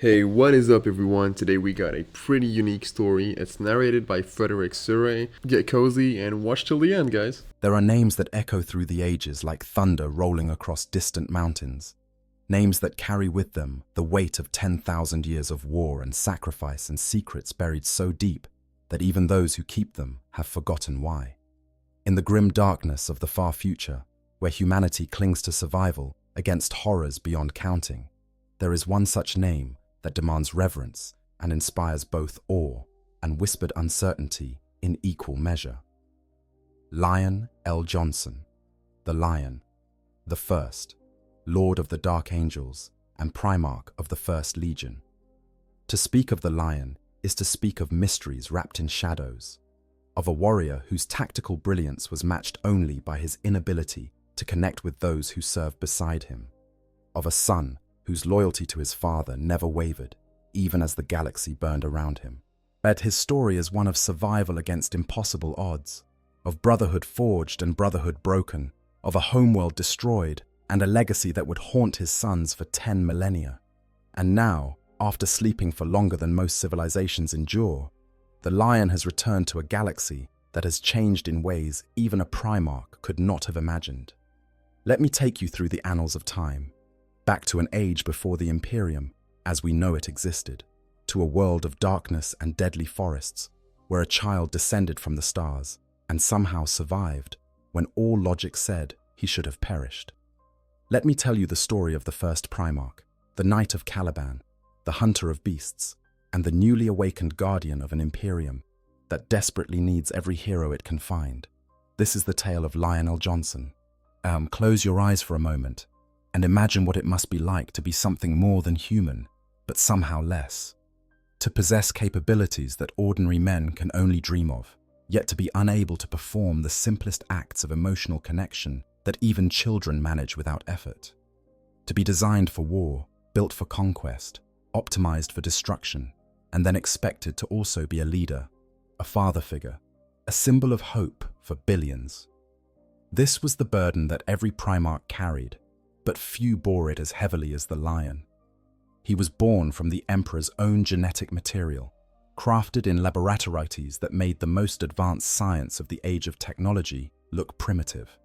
Hey, what is up, everyone? Today we got a pretty unique story. It's narrated by Frederick. Get cozy and watch till the end, guys. There are names that echo through the ages like thunder rolling across distant mountains. Names that carry with them the weight of 10,000 years of war and sacrifice and secrets buried so deep that even those who keep them have forgotten why. In the grim darkness of the far future, where humanity clings to survival against horrors beyond counting, there is one such name that demands reverence and inspires both awe and whispered uncertainty in equal measure. Lion L. Johnson, the Lion, the First, Lord of the Dark Angels and Primarch of the First Legion. To speak of the Lion is to speak of mysteries wrapped in shadows, of a warrior whose tactical brilliance was matched only by his inability to connect with those who served beside him, of a son whose loyalty to his father never wavered, even as the galaxy burned around him. But his story is one of survival against impossible odds, of brotherhood forged and brotherhood broken, of a homeworld destroyed and a legacy that would haunt his sons for 10 millennia. And now, after sleeping for longer than most civilizations endure, the Lion has returned to a galaxy that has changed in ways even a Primarch could not have imagined. Let me take you through the annals of time, back to an age before the Imperium, as we know it existed, to a world of darkness and deadly forests, where a child descended from the stars and somehow survived when all logic said he should have perished. Let me tell you the story of the first Primarch, the Knight of Caliban, the hunter of beasts, and the newly awakened guardian of an Imperium that desperately needs every hero it can find. This is the tale of Lionel Johnson. Close your eyes for a moment and imagine what it must be like to be something more than human, but somehow less. To possess capabilities that ordinary men can only dream of, yet to be unable to perform the simplest acts of emotional connection that even children manage without effort. To be designed for war, built for conquest, optimized for destruction, and then expected to also be a leader, a father figure, a symbol of hope for billions. This was the burden that every Primarch carried, but few bore it as heavily as the Lion. He was born from the Emperor's own genetic material, crafted in laboratorites that made the most advanced science of the age of technology look primitive.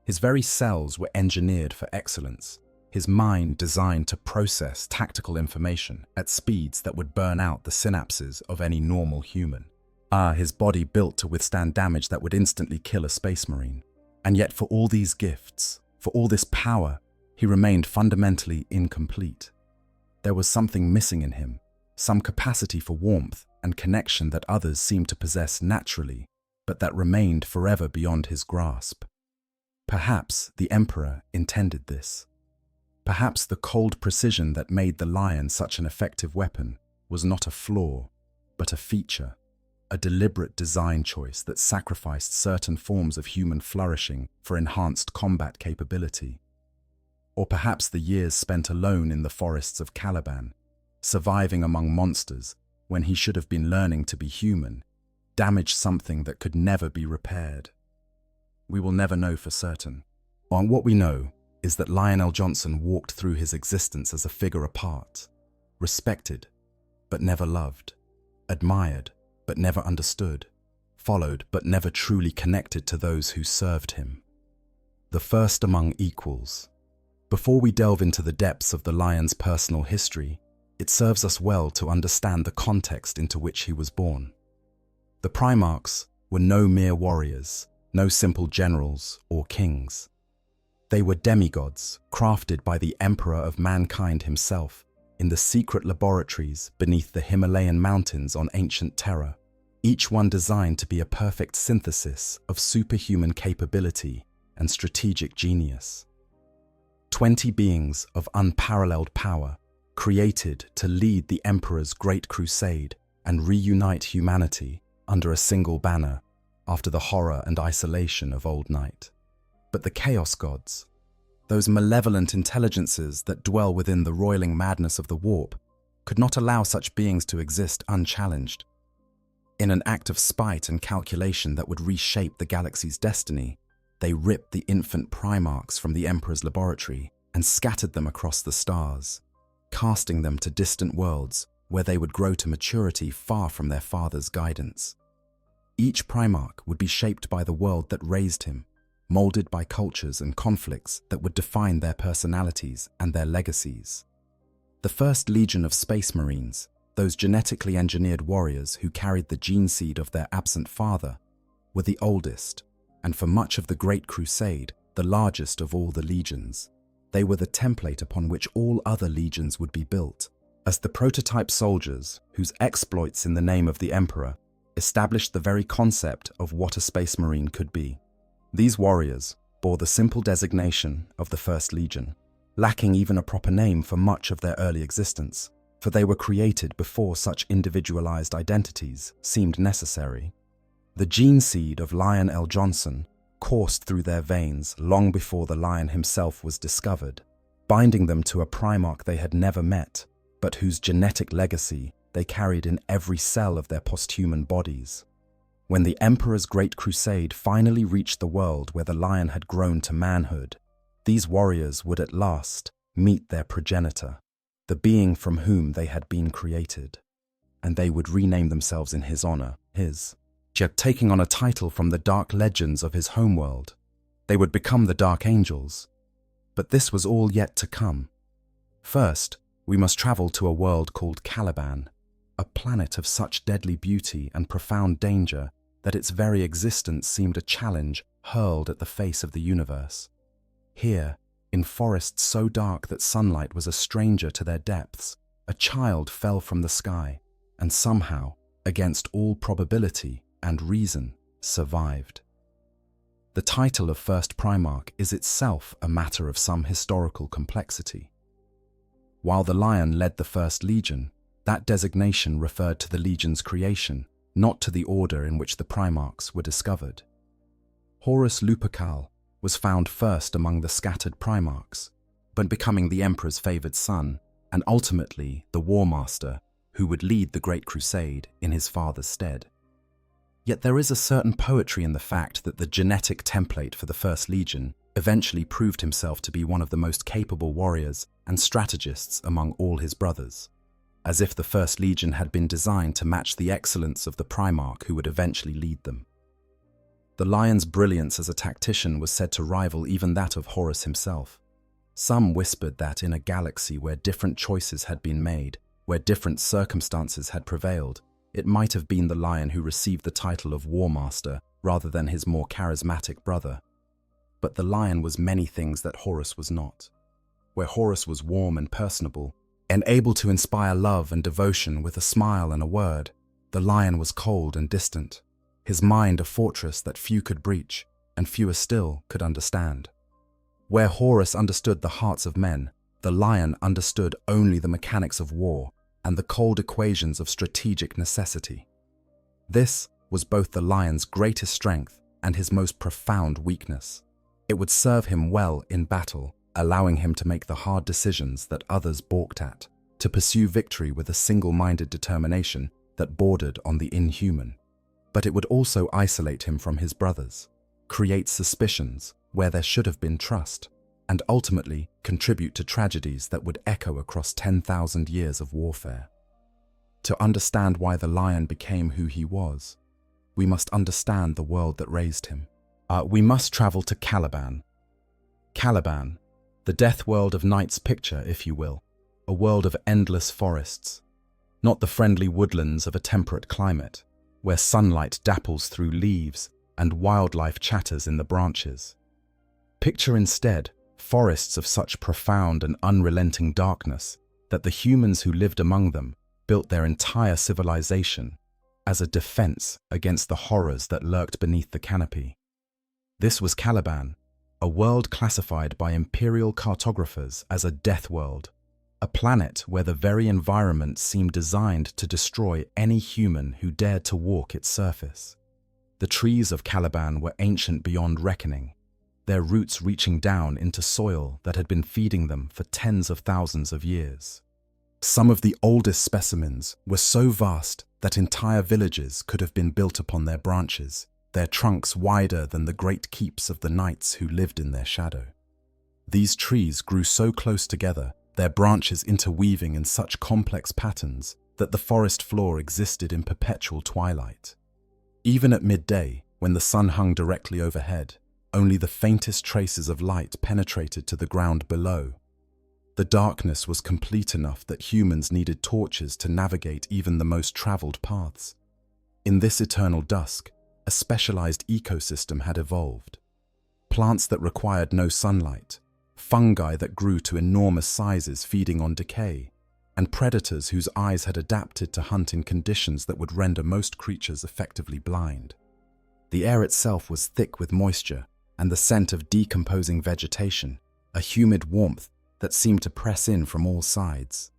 His very cells were engineered for excellence, his mind designed to process tactical information at speeds that would burn out the synapses of any normal human. His body built to withstand damage that would instantly kill a space marine. And yet for all these gifts, for all this power, he remained fundamentally incomplete. There was something missing in him, some capacity for warmth and connection that others seemed to possess naturally, but that remained forever beyond his grasp. Perhaps the Emperor intended this. Perhaps the cold precision that made the Lion such an effective weapon was not a flaw, but a feature, a deliberate design choice that sacrificed certain forms of human flourishing for enhanced combat capability. Or perhaps the years spent alone in the forests of Caliban, surviving among monsters when he should have been learning to be human, damaged something that could never be repaired. We will never know for certain. On what we know is that Lionel Johnson walked through his existence as a figure apart, respected but never loved, admired but never understood, followed but never truly connected to those who served him. The first among equals. Before we delve into the depths of the Lion's personal history, it serves us well to understand the context into which he was born. The Primarchs were no mere warriors, no simple generals or kings. They were demigods crafted by the Emperor of mankind himself in the secret laboratories beneath the Himalayan mountains on ancient Terra, each one designed to be a perfect synthesis of superhuman capability and strategic genius. 20 beings of unparalleled power, created to lead the Emperor's great crusade and reunite humanity under a single banner after the horror and isolation of old night. But the Chaos Gods, those malevolent intelligences that dwell within the roiling madness of the warp, could not allow such beings to exist unchallenged. In an act of spite and calculation that would reshape the galaxy's destiny, they ripped the infant Primarchs from the Emperor's laboratory and scattered them across the stars. casting them to distant worlds where they would grow to maturity far from their father's guidance. Each Primarch would be shaped by the world that raised him, molded by cultures and conflicts that would define their personalities and their legacies. The first legion of Space Marines, those genetically engineered warriors who carried the gene seed of their absent father, were the oldest, and for much of the Great Crusade, the largest of all the legions. They were the template upon which all other legions would be built, as the prototype soldiers whose exploits in the name of the Emperor established the very concept of what a Space Marine could be. These warriors bore the simple designation of the First Legion, lacking even a proper name for much of their early existence, for they were created before such individualized identities seemed necessary. The gene seed of Lionel Johnson coursed through their veins long before the lion himself was discovered, binding them to a Primarch they had never met, but whose genetic legacy they carried in every cell of their posthuman bodies. When the Emperor's Great Crusade finally reached the world where the lion had grown to manhood, these warriors would at last meet their progenitor, the being from whom they had been created, and they would rename themselves in his honor, taking on a title from the dark legends of his homeworld. They would become the Dark Angels. But this was all yet to come. First, we must travel to a world called Caliban, a planet of such deadly beauty and profound danger that its very existence seemed a challenge hurled at the face of the universe. Here, in forests so dark that sunlight was a stranger to their depths, a child fell from the sky, and somehow, against all probability and reason, survived. The title of First Primarch is itself a matter of some historical complexity. While the lion led the First Legion, that designation referred to the Legion's creation, not to the order in which the Primarchs were discovered. Horus Lupercal was found first among the scattered Primarchs, but becoming the Emperor's favored son, and ultimately the War Master, who would lead the Great Crusade in his father's stead. Yet there is a certain poetry in the fact that the genetic template for the First Legion eventually proved himself to be one of the most capable warriors and strategists among all his brothers, as if the First Legion had been designed to match the excellence of the Primarch who would eventually lead them. The lion's brilliance as a tactician was said to rival even that of Horus himself. Some whispered that in a galaxy where different choices had been made, where different circumstances had prevailed, it might have been the lion who received the title of War Master rather than his more charismatic brother. But the lion was many things that Horus was not. Where Horus was warm and personable, and able to inspire love and devotion with a smile and a word, the lion was cold and distant, his mind a fortress that few could breach, and fewer still could understand. Where Horus understood the hearts of men, the lion understood only the mechanics of war and the cold equations of strategic necessity. This was both the lion's greatest strength and his most profound weakness. It would serve him well in battle, allowing him to make the hard decisions that others balked at, to pursue victory with a single-minded determination that bordered on the inhuman. But it would also isolate him from his brothers, create suspicions where there should have been trust, and ultimately contribute to tragedies that would echo across 10,000 years of warfare. To understand why the lion became who he was, we must understand the world that raised him. We must travel to Caliban. Caliban, the death world of Knight's picture, if you will, a world of endless forests, not the friendly woodlands of a temperate climate, where sunlight dapples through leaves and wildlife chatters in the branches. Picture instead forests of such profound and unrelenting darkness that the humans who lived among them built their entire civilization as a defense against the horrors that lurked beneath the canopy. This was Caliban, a world classified by imperial cartographers as a death world, a planet where the very environment seemed designed to destroy any human who dared to walk its surface. The trees of Caliban were ancient beyond reckoning, their roots reaching down into soil that had been feeding them for tens of thousands of years. Some of the oldest specimens were so vast that entire villages could have been built upon their branches, their trunks wider than the great keeps of the knights who lived in their shadow. These trees grew so close together their branches interweaving in such complex patterns that the forest floor existed in perpetual twilight. Even at midday, when the sun hung directly overhead, only the faintest traces of light penetrated to the ground below. The darkness was complete enough that humans needed torches to navigate even the most traveled paths. In this eternal dusk, a specialized ecosystem had evolved. Plants that required no sunlight, fungi that grew to enormous sizes feeding on decay, and predators whose eyes had adapted to hunt in conditions that would render most creatures effectively blind. The air itself was thick with moisture and the scent of decomposing vegetation, a humid warmth that seemed to press in from all sides.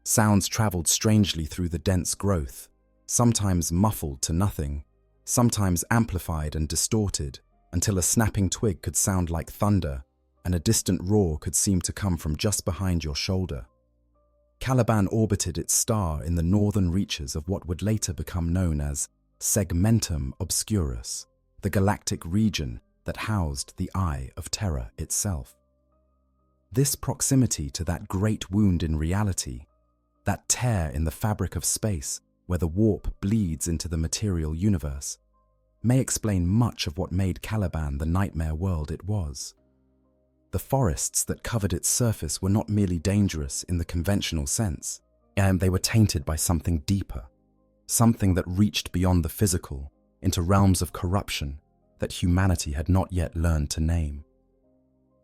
Sounds traveled strangely through the dense growth, sometimes muffled to nothing, sometimes amplified and distorted, until a snapping twig could sound like thunder and a distant roar could seem to come from just behind your shoulder. Caliban orbited its star in the northern reaches of what would later become known as Segmentum Obscurus, the galactic region that housed the Eye of Terror itself. This proximity to that great wound in reality, that tear in the fabric of space where the warp bleeds into the material universe, may explain much of what made Caliban the nightmare world it was. The forests that covered its surface were not merely dangerous in the conventional sense, and they were tainted by something deeper, something that reached beyond the physical into realms of corruption that humanity had not yet learned to name.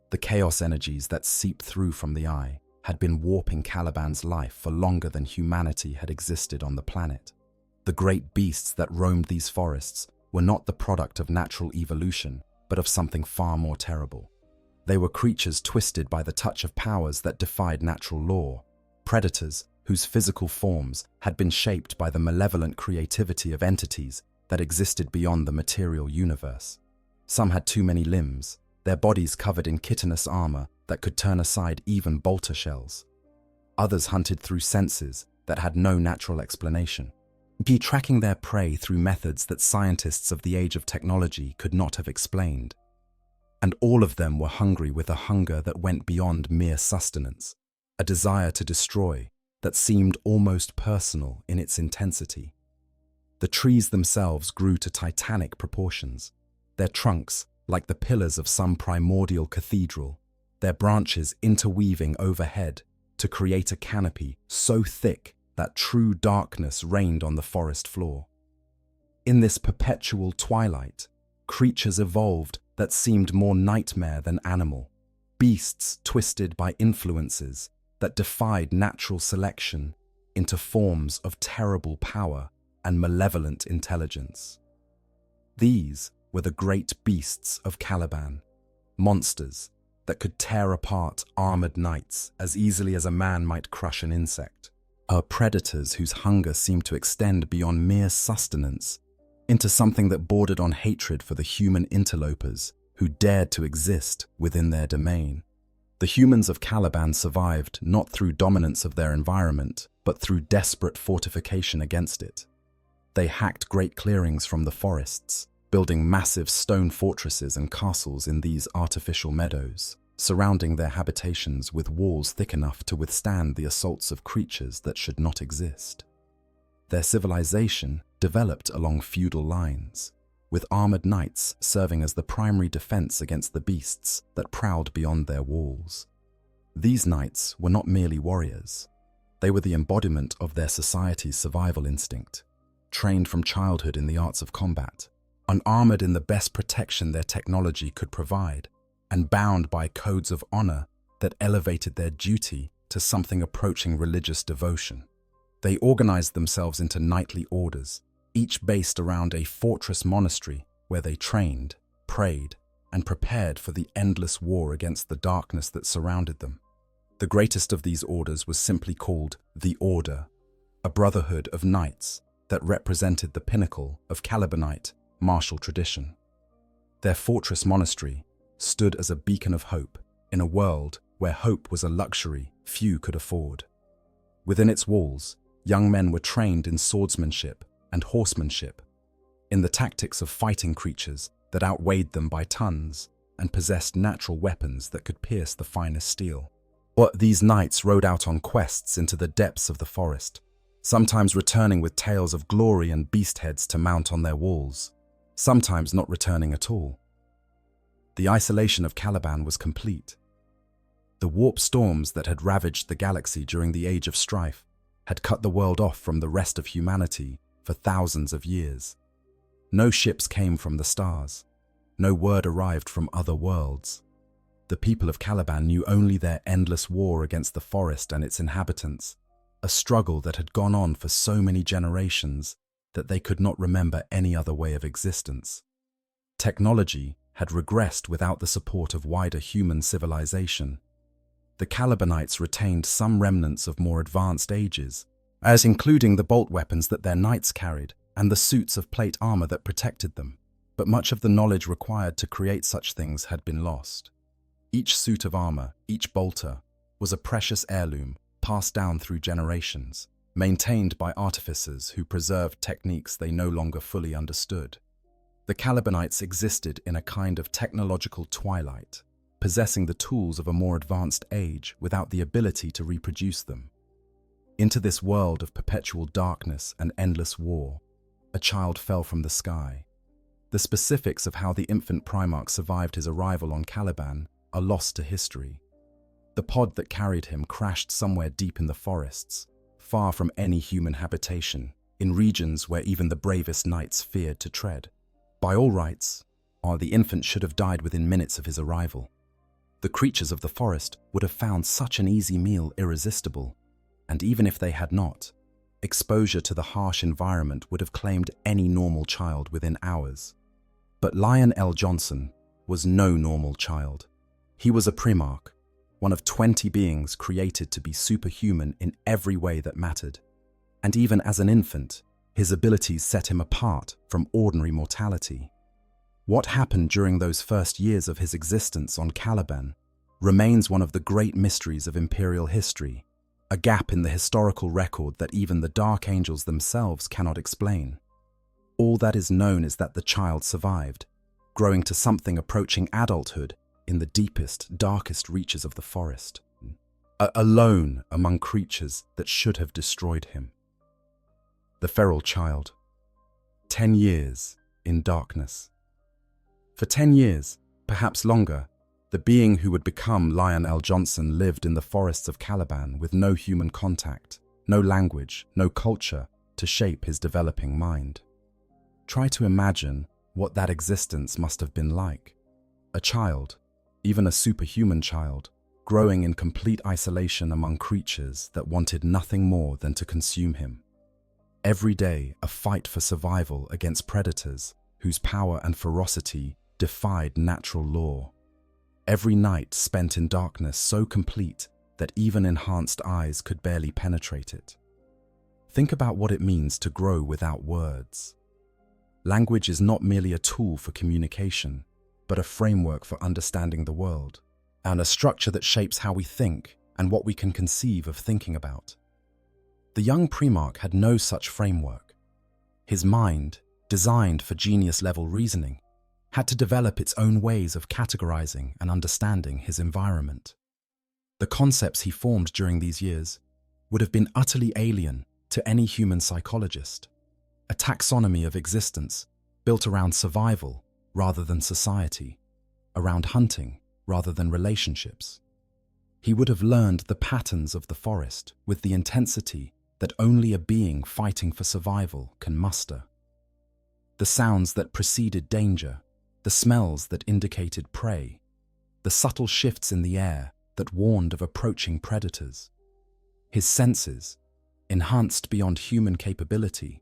The chaos energies that seeped through from the eye had been warping Caliban's life for longer than humanity had existed on the planet. The great beasts that roamed these forests were not the product of natural evolution, but of something far more terrible. They were creatures twisted by the touch of powers that defied natural law, predators whose physical forms had been shaped by the malevolent creativity of entities that existed beyond the material universe. Some had too many limbs, their bodies covered in chitinous armor that could turn aside even bolter shells. Others hunted through senses that had no natural explanation, tracking their prey through methods that scientists of the age of technology could not have explained. And all of them were hungry with a hunger that went beyond mere sustenance, a desire to destroy that seemed almost personal in its intensity. The trees themselves grew to titanic proportions, their trunks like the pillars of some primordial cathedral, their branches interweaving overhead to create a canopy so thick that true darkness reigned on the forest floor. In this perpetual twilight, creatures evolved that seemed more nightmare than animal, beasts twisted by influences that defied natural selection into forms of terrible power and malevolent intelligence. These were the great beasts of Caliban, monsters that could tear apart armored knights as easily as a man might crush an insect. Predators whose hunger seemed to extend beyond mere sustenance into something that bordered on hatred for the human interlopers who dared to exist within their domain. The humans of Caliban survived not through dominance of their environment, but through desperate fortification against it. They hacked great clearings from the forests, building massive stone fortresses and castles in these artificial meadows, surrounding their habitations with walls thick enough to withstand the assaults of creatures that should not exist. Their civilization developed along feudal lines, with armored knights serving as the primary defense against the beasts that prowled beyond their walls. These knights were not merely warriors. They were the embodiment of their society's survival instinct, trained from childhood in the arts of combat, unarmored in the best protection their technology could provide, and bound by codes of honor that elevated their duty to something approaching religious devotion. They organized themselves into knightly orders, each based around a fortress monastery where they trained, prayed, and prepared for the endless war against the darkness that surrounded them. The greatest of these orders was simply called the Order, a brotherhood of knights that represented the pinnacle of Calibanite martial tradition. Their fortress monastery stood as a beacon of hope in a world where hope was a luxury few could afford. Within its walls, young men were trained in swordsmanship and horsemanship, in the tactics of fighting creatures that outweighed them by tons and possessed natural weapons that could pierce the finest steel. But these knights rode out on quests into the depths of the forest, sometimes returning with tales of glory and beast heads to mount on their walls, sometimes not returning at all. The isolation of Caliban was complete. The warp storms that had ravaged the galaxy during the Age of Strife had cut the world off from the rest of humanity for thousands of years. No ships came from the stars. No word arrived from other worlds. The people of Caliban knew only their endless war against the forest and its inhabitants, a struggle that had gone on for so many generations that they could not remember any other way of existence. Technology had regressed without the support of wider human civilization. The Calibanites retained some remnants of more advanced ages, as including the bolt weapons that their knights carried and the suits of plate armor that protected them, but much of the knowledge required to create such things had been lost. Each suit of armor, each bolter, was a precious heirloom passed down through generations, maintained by artificers who preserved techniques they no longer fully understood. The Calibanites existed in a kind of technological twilight, possessing the tools of a more advanced age without the ability to reproduce them. Into this world of perpetual darkness and endless war, a child fell from the sky. The specifics of how the infant Primarch survived his arrival on Caliban are lost to history. The pod that carried him crashed somewhere deep in the forests, far from any human habitation, in regions where even the bravest knights feared to tread. By all rights, the infant should have died within minutes of his arrival. The creatures of the forest would have found such an easy meal irresistible, and even if they had not, exposure to the harsh environment would have claimed any normal child within hours. But Lion L. Johnson was no normal child. He was a Primarch, one of 20 beings created to be superhuman in every way that mattered. And even as an infant, his abilities set him apart from ordinary mortality. What happened during those first years of his existence on Caliban remains one of the great mysteries of Imperial history, a gap in the historical record that even the Dark Angels themselves cannot explain. All that is known is that the child survived, growing to something approaching adulthood in the deepest, darkest reaches of the forest, alone among creatures that should have destroyed him. The feral child. 10 years in darkness. For 10 years, perhaps longer, the being who would become Lion L. Johnson lived in the forests of Caliban with no human contact, no language, no culture to shape his developing mind. Try to imagine what that existence must have been like. A child, even a superhuman child, growing in complete isolation among creatures that wanted nothing more than to consume him. Every day, a fight for survival against predators whose power and ferocity defied natural law. Every night spent in darkness so complete that even enhanced eyes could barely penetrate it. Think about what it means to grow without words. Language is not merely a tool for communication, but a framework for understanding the world, and a structure that shapes how we think and what we can conceive of thinking about. The young Primarch had no such framework. His mind, designed for genius-level reasoning, had to develop its own ways of categorizing and understanding his environment. The concepts he formed during these years would have been utterly alien to any human psychologist, a taxonomy of existence built around survival rather than society, around hunting rather than relationships. He would have learned the patterns of the forest with the intensity that only a being fighting for survival can muster. The sounds that preceded danger, the smells that indicated prey, the subtle shifts in the air that warned of approaching predators. His senses, enhanced beyond human capability,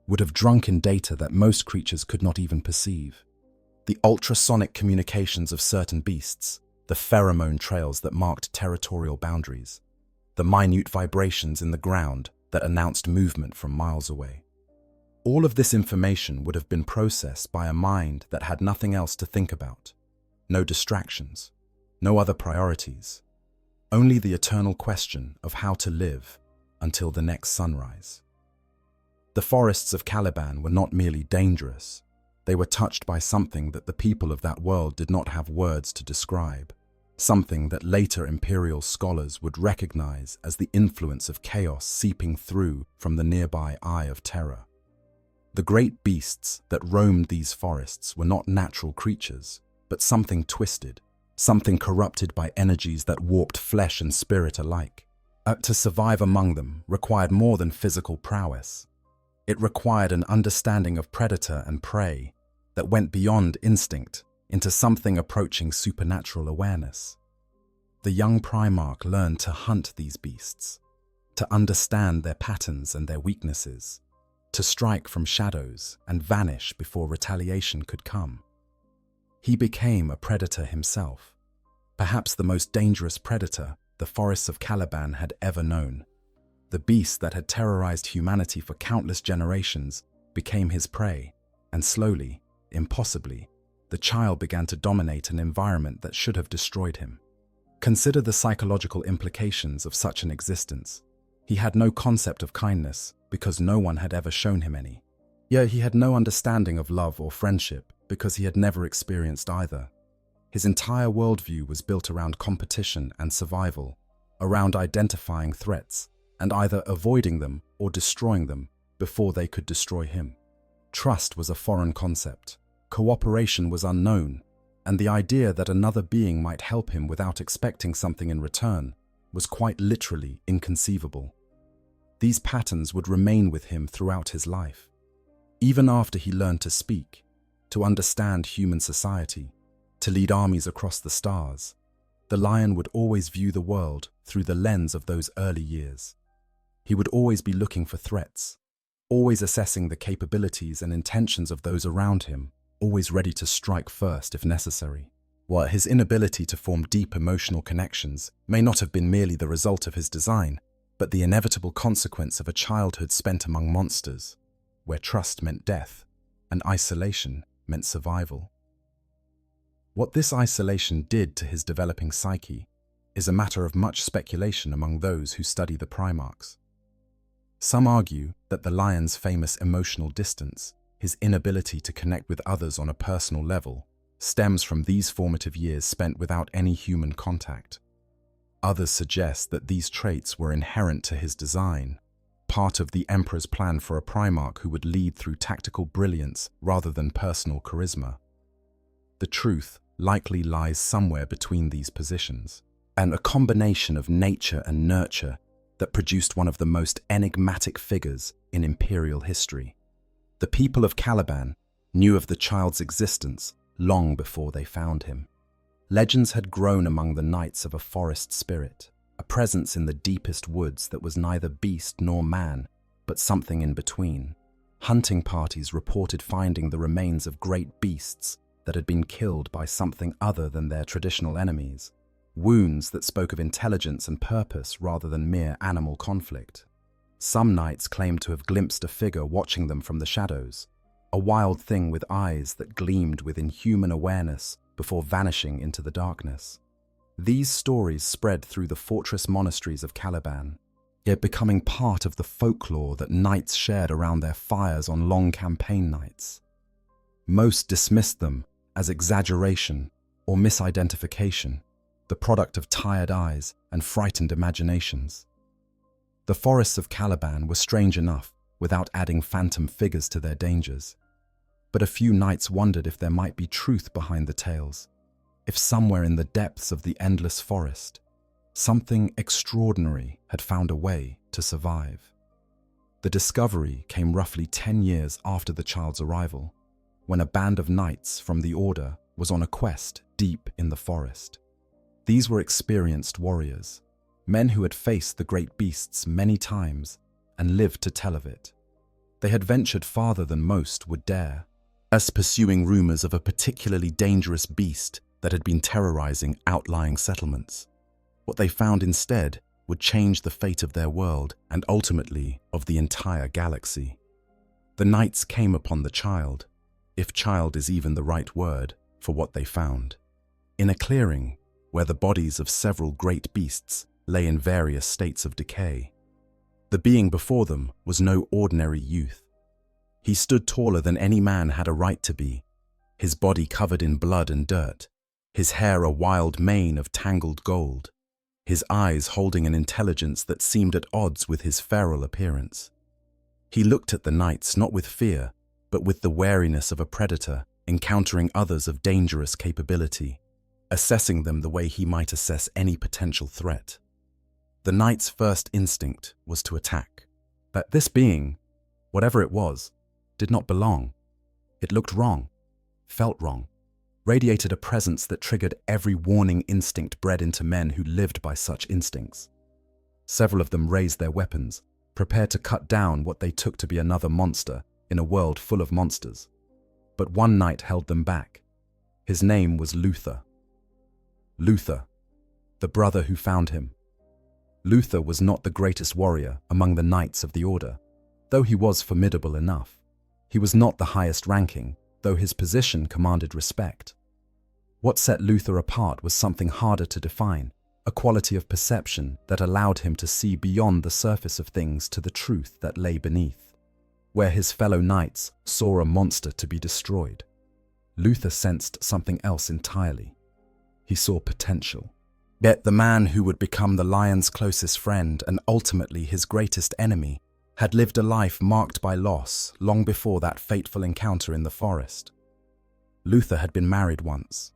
would have drunk in data that most creatures could not even perceive. The ultrasonic communications of certain beasts, the pheromone trails that marked territorial boundaries, the minute vibrations in the ground that announced movement from miles away. All of this information would have been processed by a mind that had nothing else to think about, no distractions, no other priorities, only the eternal question of how to live until the next sunrise. The forests of Caliban were not merely dangerous, they were touched by something that the people of that world did not have words to describe, something that later imperial scholars would recognize as the influence of chaos seeping through from the nearby Eye of Terror. The great beasts that roamed these forests were not natural creatures, but something twisted, something corrupted by energies that warped flesh and spirit alike. To survive among them required more than physical prowess. It required an understanding of predator and prey that went beyond instinct into something approaching supernatural awareness. The young Primarch learned to hunt these beasts, to understand their patterns and their weaknesses, to strike from shadows and vanish before retaliation could come. He became a predator himself, perhaps the most dangerous predator the forests of Caliban had ever known. The beast that had terrorized humanity for countless generations became his prey, and slowly, impossibly, the child began to dominate an environment that should have destroyed him. Consider the psychological implications of such an existence. He had no concept of kindness because no one had ever shown him any. Yet he had no understanding of love or friendship because he had never experienced either. His entire worldview was built around competition and survival, around identifying threats and either avoiding them or destroying them before they could destroy him. Trust was a foreign concept. Cooperation was unknown, and the idea that another being might help him without expecting something in return was quite literally inconceivable. These patterns would remain with him throughout his life. Even after he learned to speak, to understand human society, to lead armies across the stars, the lion would always view the world through the lens of those early years. He would always be looking for threats, always assessing the capabilities and intentions of those around him, always ready to strike first if necessary. While his inability to form deep emotional connections may not have been merely the result of his design, but the inevitable consequence of a childhood spent among monsters, where trust meant death and isolation meant survival. What this isolation did to his developing psyche is a matter of much speculation among those who study the Primarchs. Some argue that the lion's famous emotional distance, his inability to connect with others on a personal level, stems from these formative years spent without any human contact. Others suggest that these traits were inherent to his design, part of the Emperor's plan for a Primarch who would lead through tactical brilliance rather than personal charisma. The truth likely lies somewhere between these positions, and a combination of nature and nurture that produced one of the most enigmatic figures in Imperial history. The people of Caliban knew of the child's existence long before they found him. Legends had grown among the knights of a forest spirit, a presence in the deepest woods that was neither beast nor man, but something in between. Hunting parties reported finding the remains of great beasts that had been killed by something other than their traditional enemies, wounds that spoke of intelligence and purpose rather than mere animal conflict. Some knights claimed to have glimpsed a figure watching them from the shadows, a wild thing with eyes that gleamed with inhuman awareness before vanishing into the darkness. These stories spread through the fortress monasteries of Caliban, yet becoming part of the folklore that knights shared around their fires on long campaign nights. Most dismissed them as exaggeration or misidentification, the product of tired eyes and frightened imaginations. The forests of Caliban were strange enough without adding phantom figures to their dangers. But a few knights wondered if there might be truth behind the tales, if somewhere in the depths of the endless forest, something extraordinary had found a way to survive. The discovery came roughly 10 years after the child's arrival, when a band of knights from the Order was on a quest deep in the forest. These were experienced warriors, men who had faced the great beasts many times and lived to tell of it. They had ventured farther than most would dare, as pursuing rumors of a particularly dangerous beast that had been terrorizing outlying settlements. What they found instead would change the fate of their world and ultimately of the entire galaxy. The knights came upon the child, if child is even the right word for what they found, in a clearing where the bodies of several great beasts lay in various states of decay. The being before them was no ordinary youth. He stood taller than any man had a right to be, his body covered in blood and dirt, his hair a wild mane of tangled gold, his eyes holding an intelligence that seemed at odds with his feral appearance. He looked at the knights not with fear, but with the wariness of a predator encountering others of dangerous capability, assessing them the way he might assess any potential threat. The knight's first instinct was to attack. But this being, whatever it was, did not belong. It looked wrong, felt wrong, radiated a presence that triggered every warning instinct bred into men who lived by such instincts. Several of them raised their weapons, prepared to cut down what they took to be another monster in a world full of monsters. But one knight held them back. His name was Luther. Luther, the brother who found him. Luther was not the greatest warrior among the knights of the order, though he was formidable enough. He was not the highest ranking, though his position commanded respect. What set Luther apart was something harder to define, a quality of perception that allowed him to see beyond the surface of things to the truth that lay beneath. Where his fellow knights saw a monster to be destroyed, Luther sensed something else entirely. He saw potential. Yet the man who would become the lion's closest friend and ultimately his greatest enemy had lived a life marked by loss long before that fateful encounter in the forest. Luther had been married once,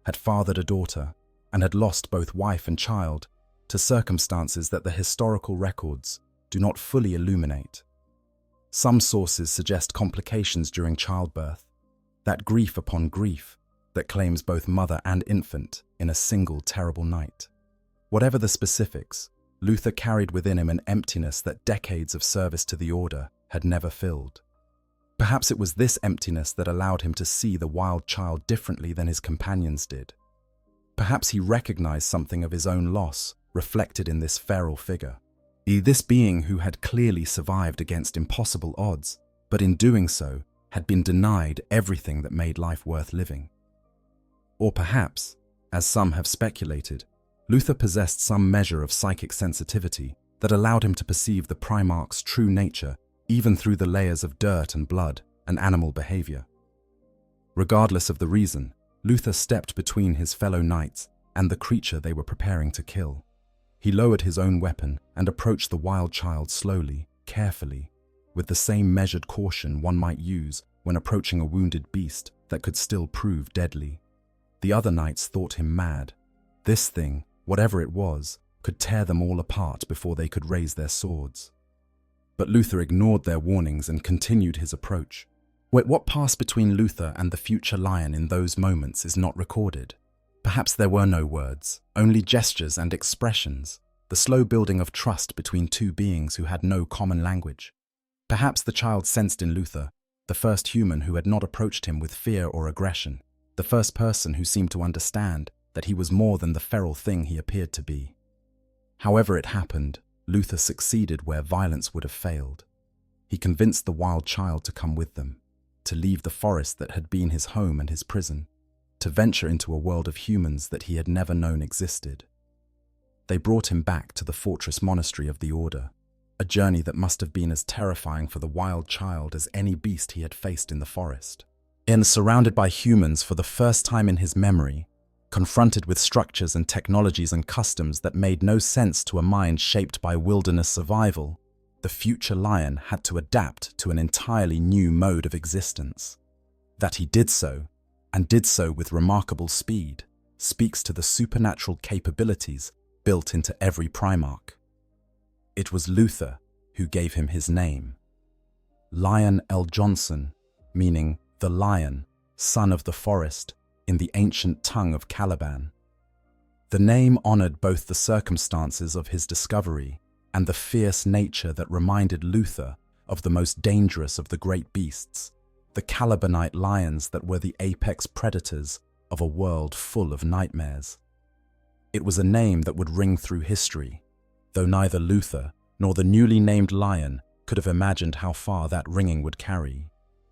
had fathered a daughter, and had lost both wife and child to circumstances that the historical records do not fully illuminate. Some sources suggest complications during childbirth, that grief upon grief that claims both mother and infant in a single terrible night. Whatever the specifics, Luther carried within him an emptiness that decades of service to the order had never filled. Perhaps it was this emptiness that allowed him to see the wild child differently than his companions did. Perhaps he recognized something of his own loss reflected in this feral figure. This being who had clearly survived against impossible odds, but in doing so had been denied everything that made life worth living. Or perhaps, as some have speculated, Luther possessed some measure of psychic sensitivity that allowed him to perceive the Primarch's true nature even through the layers of dirt and blood and animal behavior. Regardless of the reason, Luther stepped between his fellow knights and the creature they were preparing to kill. He lowered his own weapon and approached the wild child slowly, carefully, with the same measured caution one might use when approaching a wounded beast that could still prove deadly. The other knights thought him mad. This thing, whatever it was, could tear them all apart before they could raise their swords. But Luther ignored their warnings and continued his approach. What passed between Luther and the future lion in those moments is not recorded. Perhaps there were no words, only gestures and expressions, the slow building of trust between two beings who had no common language. Perhaps the child sensed in Luther the first human who had not approached him with fear or aggression, the first person who seemed to understand that he was more than the feral thing he appeared to be. However it happened, Luther succeeded where violence would have failed. He convinced the wild child to come with them, to leave the forest that had been his home and his prison, to venture into a world of humans that he had never known existed. They brought him back to the fortress monastery of the Order, a journey that must have been as terrifying for the wild child as any beast he had faced in the forest. Surrounded by humans for the first time in his memory, confronted with structures and technologies and customs that made no sense to a mind shaped by wilderness survival, the future lion had to adapt to an entirely new mode of existence. That he did so, and did so with remarkable speed, speaks to the supernatural capabilities built into every Primarch. It was Luther who gave him his name. Lion L. Johnson, meaning the lion, son of the forest, in the ancient tongue of Caliban. The name honored both the circumstances of his discovery and the fierce nature that reminded Luther of the most dangerous of the great beasts, the Calibanite lions that were the apex predators of a world full of nightmares. It was a name that would ring through history, though neither Luther nor the newly named lion could have imagined how far that ringing would carry.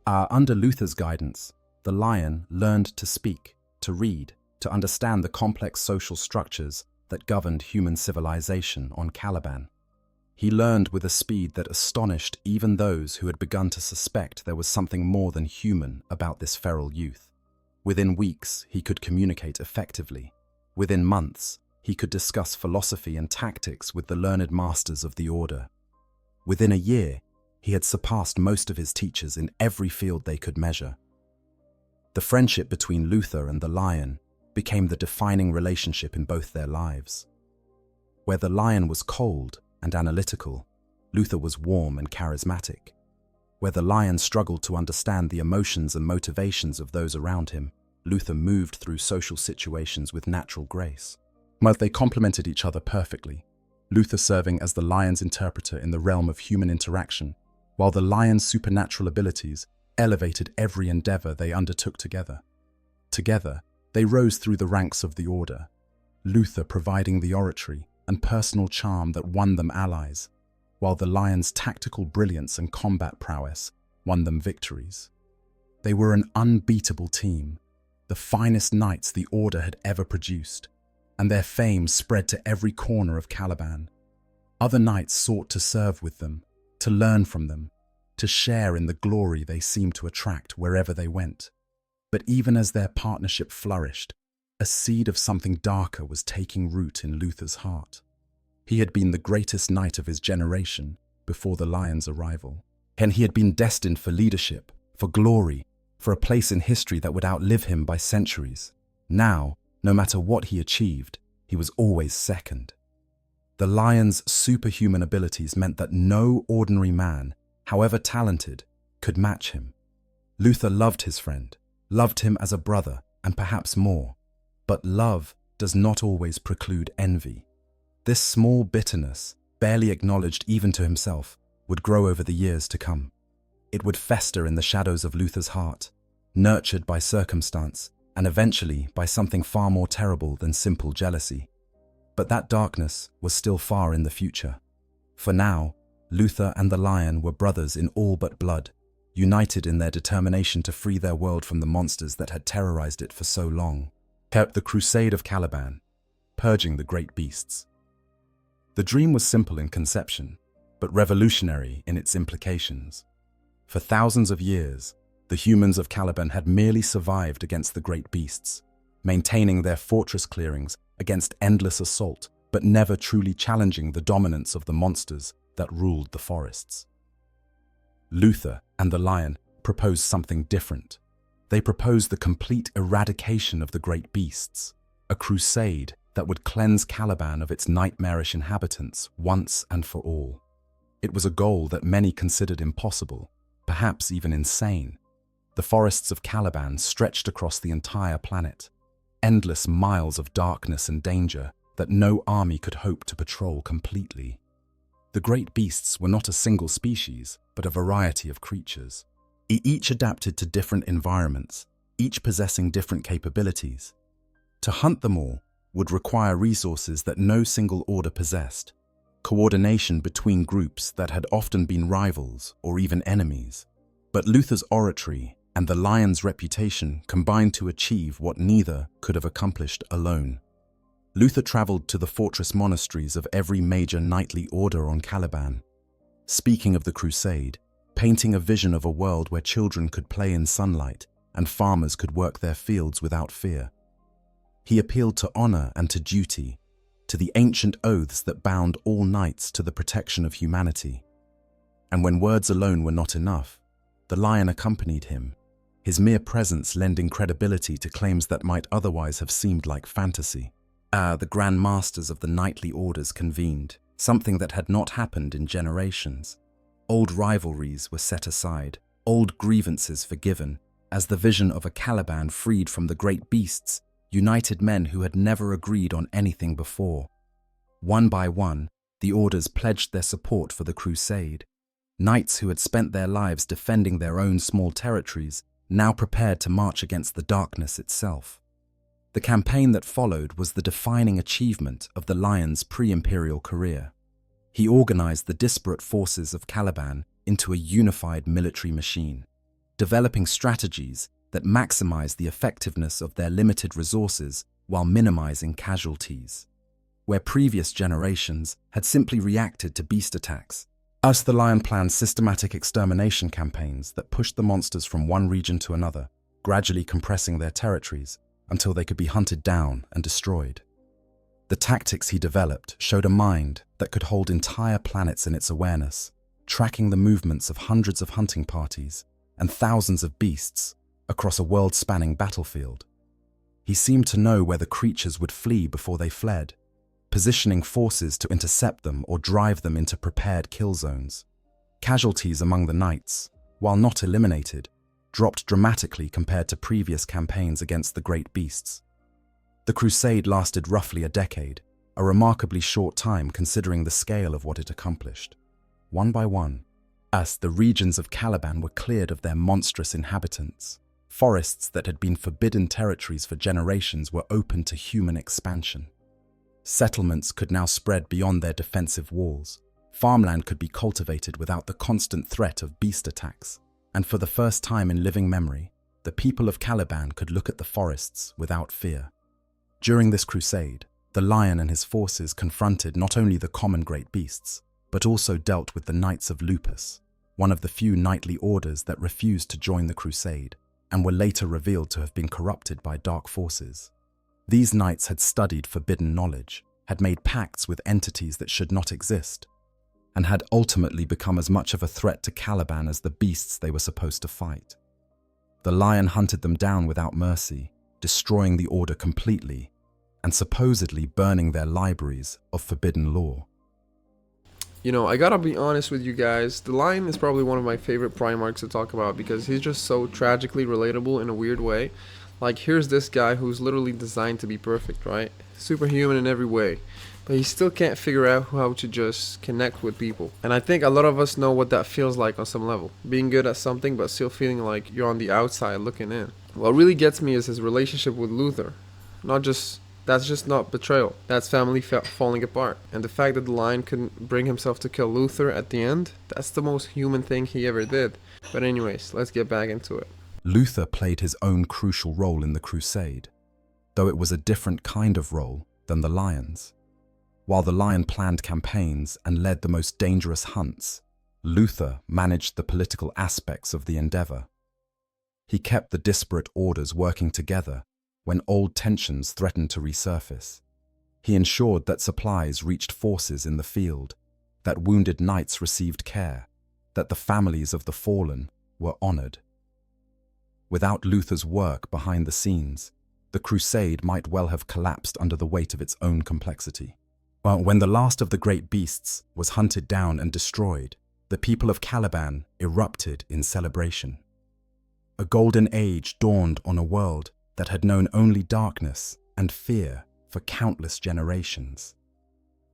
Under Luther's guidance, the lion learned to speak, to read, to understand the complex social structures that governed human civilization on Caliban. He learned with a speed that astonished even those who had begun to suspect there was something more than human about this feral youth. Within weeks, he could communicate effectively. Within months, he could discuss philosophy and tactics with the learned masters of the Order. Within a year, he had surpassed most of his teachers in every field they could measure. The friendship between Luther and the Lion became the defining relationship in both their lives. Where the Lion was cold and analytical, Luther was warm and charismatic. Where the Lion struggled to understand the emotions and motivations of those around him, Luther moved through social situations with natural grace. But they complemented each other perfectly, Luther serving as the Lion's interpreter in the realm of human interaction, while the Lion's supernatural abilities elevated every endeavor they undertook together. Together, they rose through the ranks of the Order, Luther providing the oratory and personal charm that won them allies, while the Lion's tactical brilliance and combat prowess won them victories. They were an unbeatable team, the finest knights the Order had ever produced, and their fame spread to every corner of Caliban. Other knights sought to serve with them, to learn from them, to share in the glory they seemed to attract wherever they went. But even as their partnership flourished, a seed of something darker was taking root in Luther's heart. He had been the greatest knight of his generation before the Lion's arrival, and he had been destined for leadership, for glory, for a place in history that would outlive him by centuries. Now, no matter what he achieved, he was always second. The Lion's superhuman abilities meant that no ordinary man, however talented, could match him. Luther loved his friend, loved him as a brother, and perhaps more. But love does not always preclude envy. This small bitterness, barely acknowledged even to himself, would grow over the years to come. It would fester in the shadows of Luther's heart, nurtured by circumstance, and eventually by something far more terrible than simple jealousy. But that darkness was still far in the future. For now, Luther and the Lion were brothers in all but blood, united in their determination to free their world from the monsters that had terrorized it for so long. The crusade of Caliban, purging the great beasts. The dream was simple in conception, but revolutionary in its implications. For thousands of years, the humans of Caliban had merely survived against the great beasts, maintaining their fortress clearings against endless assault, but never truly challenging the dominance of the monsters that ruled the forests. Luther and the Lion proposed something different. They proposed the complete eradication of the great beasts, a crusade that would cleanse Caliban of its nightmarish inhabitants once and for all. It was a goal that many considered impossible, perhaps even insane. The forests of Caliban stretched across the entire planet, endless miles of darkness and danger that no army could hope to patrol completely. The great beasts were not a single species, but a variety of creatures. Each adapted to different environments, each possessing different capabilities. To hunt them all would require resources that no single order possessed, coordination between groups that had often been rivals or even enemies. But Luther's oratory and the Lion's reputation combined to achieve what neither could have accomplished alone. Luther traveled to the fortress monasteries of every major knightly order on Caliban, speaking of the crusade, painting a vision of a world where children could play in sunlight and farmers could work their fields without fear. He appealed to honor and to duty, to the ancient oaths that bound all knights to the protection of humanity. And when words alone were not enough, the Lion accompanied him, his mere presence lending credibility to claims that might otherwise have seemed like fantasy. The Grand Masters of the knightly orders convened, something that had not happened in generations. Old rivalries were set aside, old grievances forgiven, as the vision of a Caliban freed from the great beasts united men who had never agreed on anything before. One by one, the orders pledged their support for the crusade. Knights who had spent their lives defending their own small territories now prepared to march against the darkness itself. The campaign that followed was the defining achievement of the Lion's pre-imperial career. He organized the disparate forces of Caliban into a unified military machine, developing strategies that maximized the effectiveness of their limited resources while minimizing casualties. Where previous generations had simply reacted to beast attacks, the Lion planned systematic extermination campaigns that pushed the monsters from one region to another, gradually compressing their territories until they could be hunted down and destroyed. The tactics he developed showed a mind that could hold entire planets in its awareness, tracking the movements of hundreds of hunting parties and thousands of beasts across a world-spanning battlefield. He seemed to know where the creatures would flee before they fled, positioning forces to intercept them or drive them into prepared kill zones. Casualties among the knights, while not eliminated, dropped dramatically compared to previous campaigns against the great beasts. The crusade lasted roughly a decade, a remarkably short time considering the scale of what it accomplished. One by one, as the regions of Caliban were cleared of their monstrous inhabitants, forests that had been forbidden territories for generations were open to human expansion. Settlements could now spread beyond their defensive walls. Farmland could be cultivated without the constant threat of beast attacks, and for the first time in living memory, the people of Caliban could look at the forests without fear. During this crusade, the lion and his forces confronted not only the common great beasts, but also dealt with the Knights of Lupus, one of the few knightly orders that refused to join the crusade, and were later revealed to have been corrupted by dark forces. These knights had studied forbidden knowledge, had made pacts with entities that should not exist, and had ultimately become as much of a threat to Caliban as the beasts they were supposed to fight. The lion hunted them down without mercy, destroying the order completely, and supposedly burning their libraries of forbidden lore. You know, I gotta be honest with you guys, the Lion is probably one of my favorite Primarchs to talk about because he's just so tragically relatable in a weird way. Like, here's this guy who's literally designed to be perfect, right? Superhuman in every way. But he still can't figure out how to just connect with people. And I think a lot of us know what that feels like on some level. Being good at something but still feeling like you're on the outside looking in. What really gets me is his relationship with Luther. That's just not betrayal. That's family falling apart. And the fact that the Lion couldn't bring himself to kill Luther at the end, that's the most human thing he ever did. But anyways, let's get back into it. Luther played his own crucial role in the crusade, though it was a different kind of role than the Lion's. While the Lion planned campaigns and led the most dangerous hunts, Luther managed the political aspects of the endeavor. He kept the disparate orders working together when old tensions threatened to resurface. He ensured that supplies reached forces in the field, that wounded knights received care, that the families of the fallen were honored. Without Luther's work behind the scenes, the crusade might well have collapsed under the weight of its own complexity. When the last of the great beasts was hunted down and destroyed, the people of Caliban erupted in celebration. A golden age dawned on a world that had known only darkness and fear for countless generations.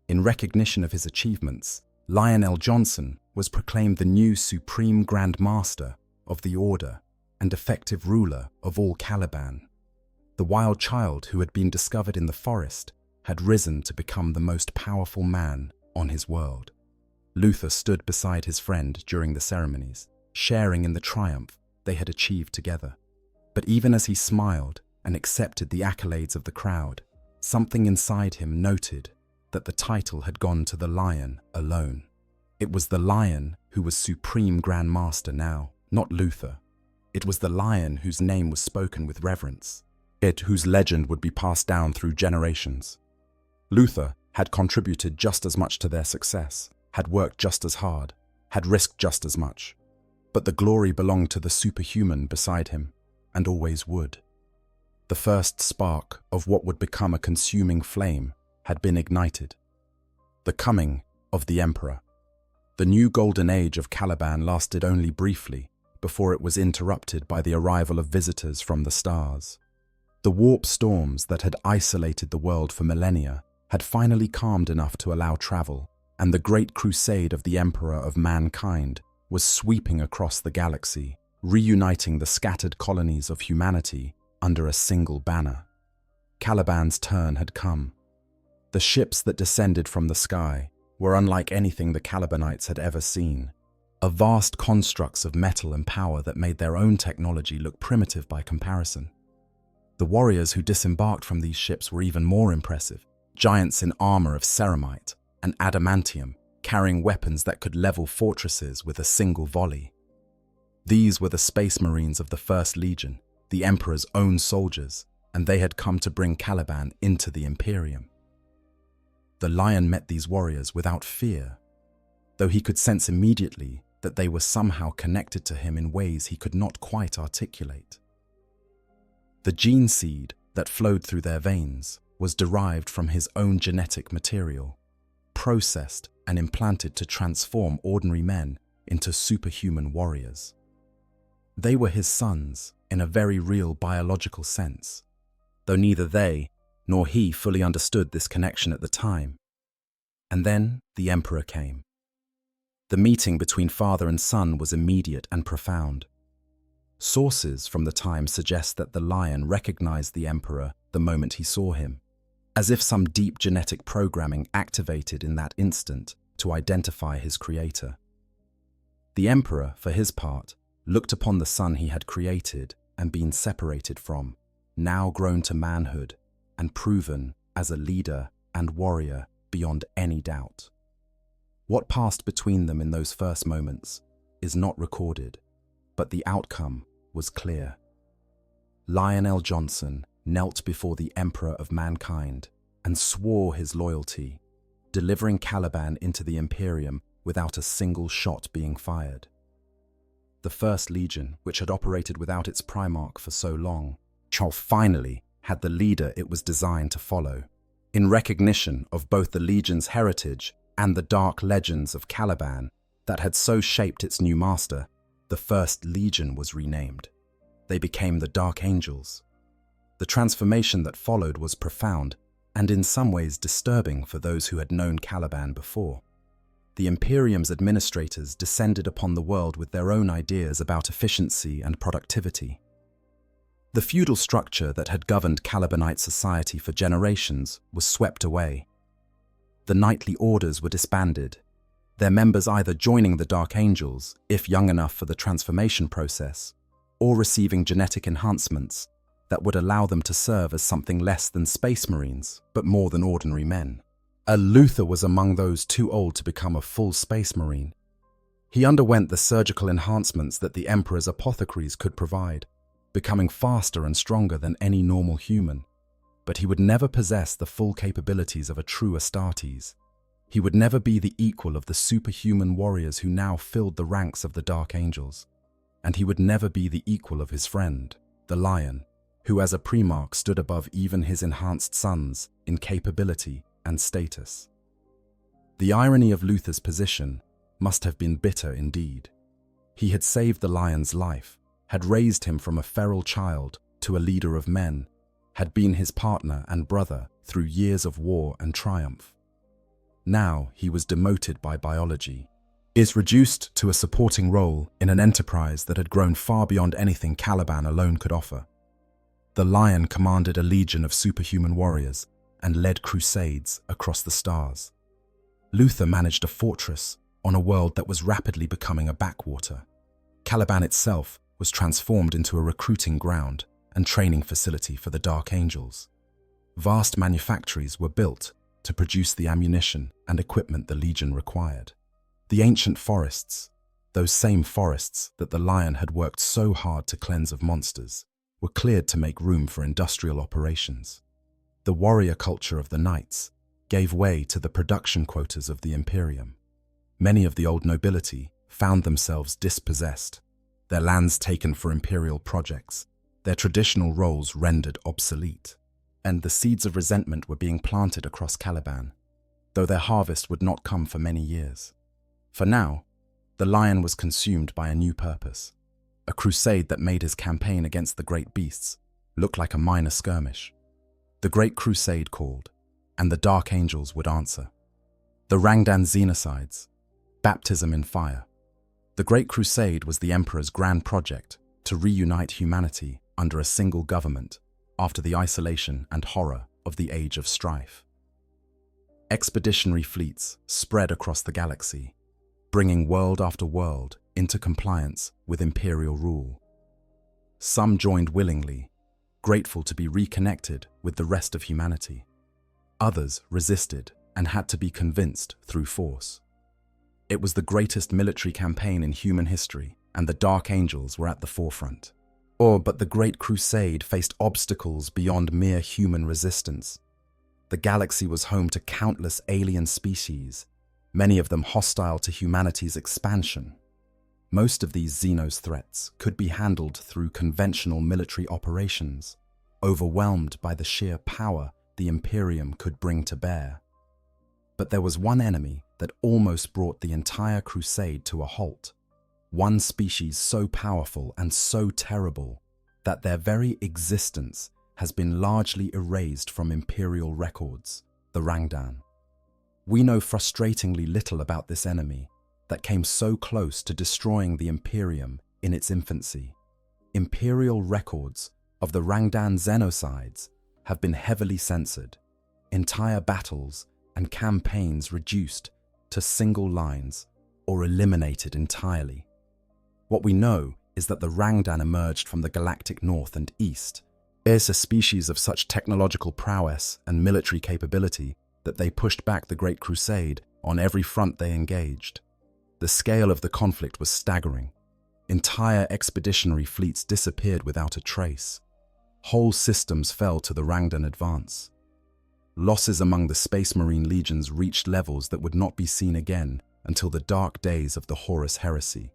In recognition of his achievements, Lionel Johnson was proclaimed the new Supreme Grand Master of the Order and effective ruler of all Caliban. The wild child who had been discovered in the forest had risen to become the most powerful man on his world. Luther stood beside his friend during the ceremonies, sharing in the triumph they had achieved together. But even as he smiled and accepted the accolades of the crowd, something inside him noted that the title had gone to the Lion alone. It was the Lion who was Supreme Grand Master now, not Luther. It was the Lion whose name was spoken with reverence, it whose legend would be passed down through generations. Luther had contributed just as much to their success, had worked just as hard, had risked just as much. But the glory belonged to the superhuman beside him, and always would. The first spark of what would become a consuming flame had been ignited. The coming of the Emperor. The new golden age of Caliban lasted only briefly before it was interrupted by the arrival of visitors from the stars. The warp storms that had isolated the world for millennia had finally calmed enough to allow travel, and the great crusade of the Emperor of mankind was sweeping across the galaxy, reuniting the scattered colonies of humanity under a single banner. Caliban's turn had come. The ships that descended from the sky were unlike anything the Calibanites had ever seen, a vast constructs of metal and power that made their own technology look primitive by comparison. The warriors who disembarked from these ships were even more impressive, giants in armor of ceramite and adamantium, carrying weapons that could level fortresses with a single volley. These were the Space Marines of the First Legion, the Emperor's own soldiers, and they had come to bring Caliban into the Imperium. The Lion met these warriors without fear, though he could sense immediately that they were somehow connected to him in ways he could not quite articulate. The gene seed that flowed through their veins was derived from his own genetic material, processed and implanted to transform ordinary men into superhuman warriors. They were his sons in a very real biological sense, though neither they nor he fully understood this connection at the time. And then the Emperor came. The meeting between father and son was immediate and profound. Sources from the time suggest that the Lion recognized the Emperor the moment he saw him, as if some deep genetic programming activated in that instant to identify his creator. The Emperor, for his part, looked upon the son he had created and been separated from, now grown to manhood and proven as a leader and warrior beyond any doubt. What passed between them in those first moments is not recorded, but the outcome was clear. Lionel Johnson knelt before the Emperor of mankind and swore his loyalty, delivering Caliban into the Imperium without a single shot being fired. The First Legion, which had operated without its Primarch for so long, finally had the leader it was designed to follow. In recognition of both the Legion's heritage and the dark legends of Caliban that had so shaped its new master, the First Legion was renamed. They became the Dark Angels. The transformation that followed was profound and in some ways disturbing for those who had known Caliban before. The Imperium's administrators descended upon the world with their own ideas about efficiency and productivity. The feudal structure that had governed Calibanite society for generations was swept away. The knightly orders were disbanded, their members either joining the Dark Angels, if young enough for the transformation process, or receiving genetic enhancements that would allow them to serve as something less than Space Marines, but more than ordinary men. Luther was among those too old to become a full Space Marine. He underwent the surgical enhancements that the Emperor's apothecaries could provide, becoming faster and stronger than any normal human. But he would never possess the full capabilities of a true Astartes. He would never be the equal of the superhuman warriors who now filled the ranks of the Dark Angels. And he would never be the equal of his friend, the Lion, who as a Primarch stood above even his enhanced sons in capability and status. The irony of Luther's position must have been bitter indeed. He had saved the Lion's life, had raised him from a feral child to a leader of men, had been his partner and brother through years of war and triumph. Now he was demoted by biology, is reduced to a supporting role in an enterprise that had grown far beyond anything Caliban alone could offer. The Lion commanded a legion of superhuman warriors and led crusades across the stars. Luther managed a fortress on a world that was rapidly becoming a backwater. Caliban itself was transformed into a recruiting ground and training facility for the Dark Angels. Vast manufactories were built to produce the ammunition and equipment the Legion required. The ancient forests, those same forests that the Lion had worked so hard to cleanse of monsters, were cleared to make room for industrial operations. The warrior culture of the knights gave way to the production quotas of the Imperium. Many of the old nobility found themselves dispossessed, their lands taken for imperial projects, their traditional roles rendered obsolete, and the seeds of resentment were being planted across Caliban, though their harvest would not come for many years. For now, the Lion was consumed by a new purpose, a crusade that made his campaign against the great beasts look like a minor skirmish. The Great Crusade called, and the Dark Angels would answer. The Rangdan Xenocides, baptism in fire. The Great Crusade was the Emperor's grand project to reunite humanity under a single government after the isolation and horror of the Age of Strife. Expeditionary fleets spread across the galaxy, bringing world after world into compliance with imperial rule. Some joined willingly, grateful to be reconnected with the rest of humanity. Others resisted and had to be convinced through force. It was the greatest military campaign in human history, and the Dark Angels were at the forefront. But the Great Crusade faced obstacles beyond mere human resistance. The galaxy was home to countless alien species, many of them hostile to humanity's expansion. Most of these Xenos threats could be handled through conventional military operations, overwhelmed by the sheer power the Imperium could bring to bear. But there was one enemy that almost brought the entire crusade to a halt. One species so powerful and so terrible that their very existence has been largely erased from Imperial records, the Rangdan. We know frustratingly little about this enemy that came so close to destroying the Imperium in its infancy. Imperial records of the Rangdan Xenocides have been heavily censored, entire battles and campaigns reduced to single lines or eliminated entirely. What we know is that the Rangdan emerged from the galactic north and east. It's a species of such technological prowess and military capability that they pushed back the Great Crusade on every front they engaged. The scale of the conflict was staggering. Entire expeditionary fleets disappeared without a trace. Whole systems fell to the Rangdan advance. Losses among the Space Marine legions reached levels that would not be seen again until the dark days of the Horus Heresy.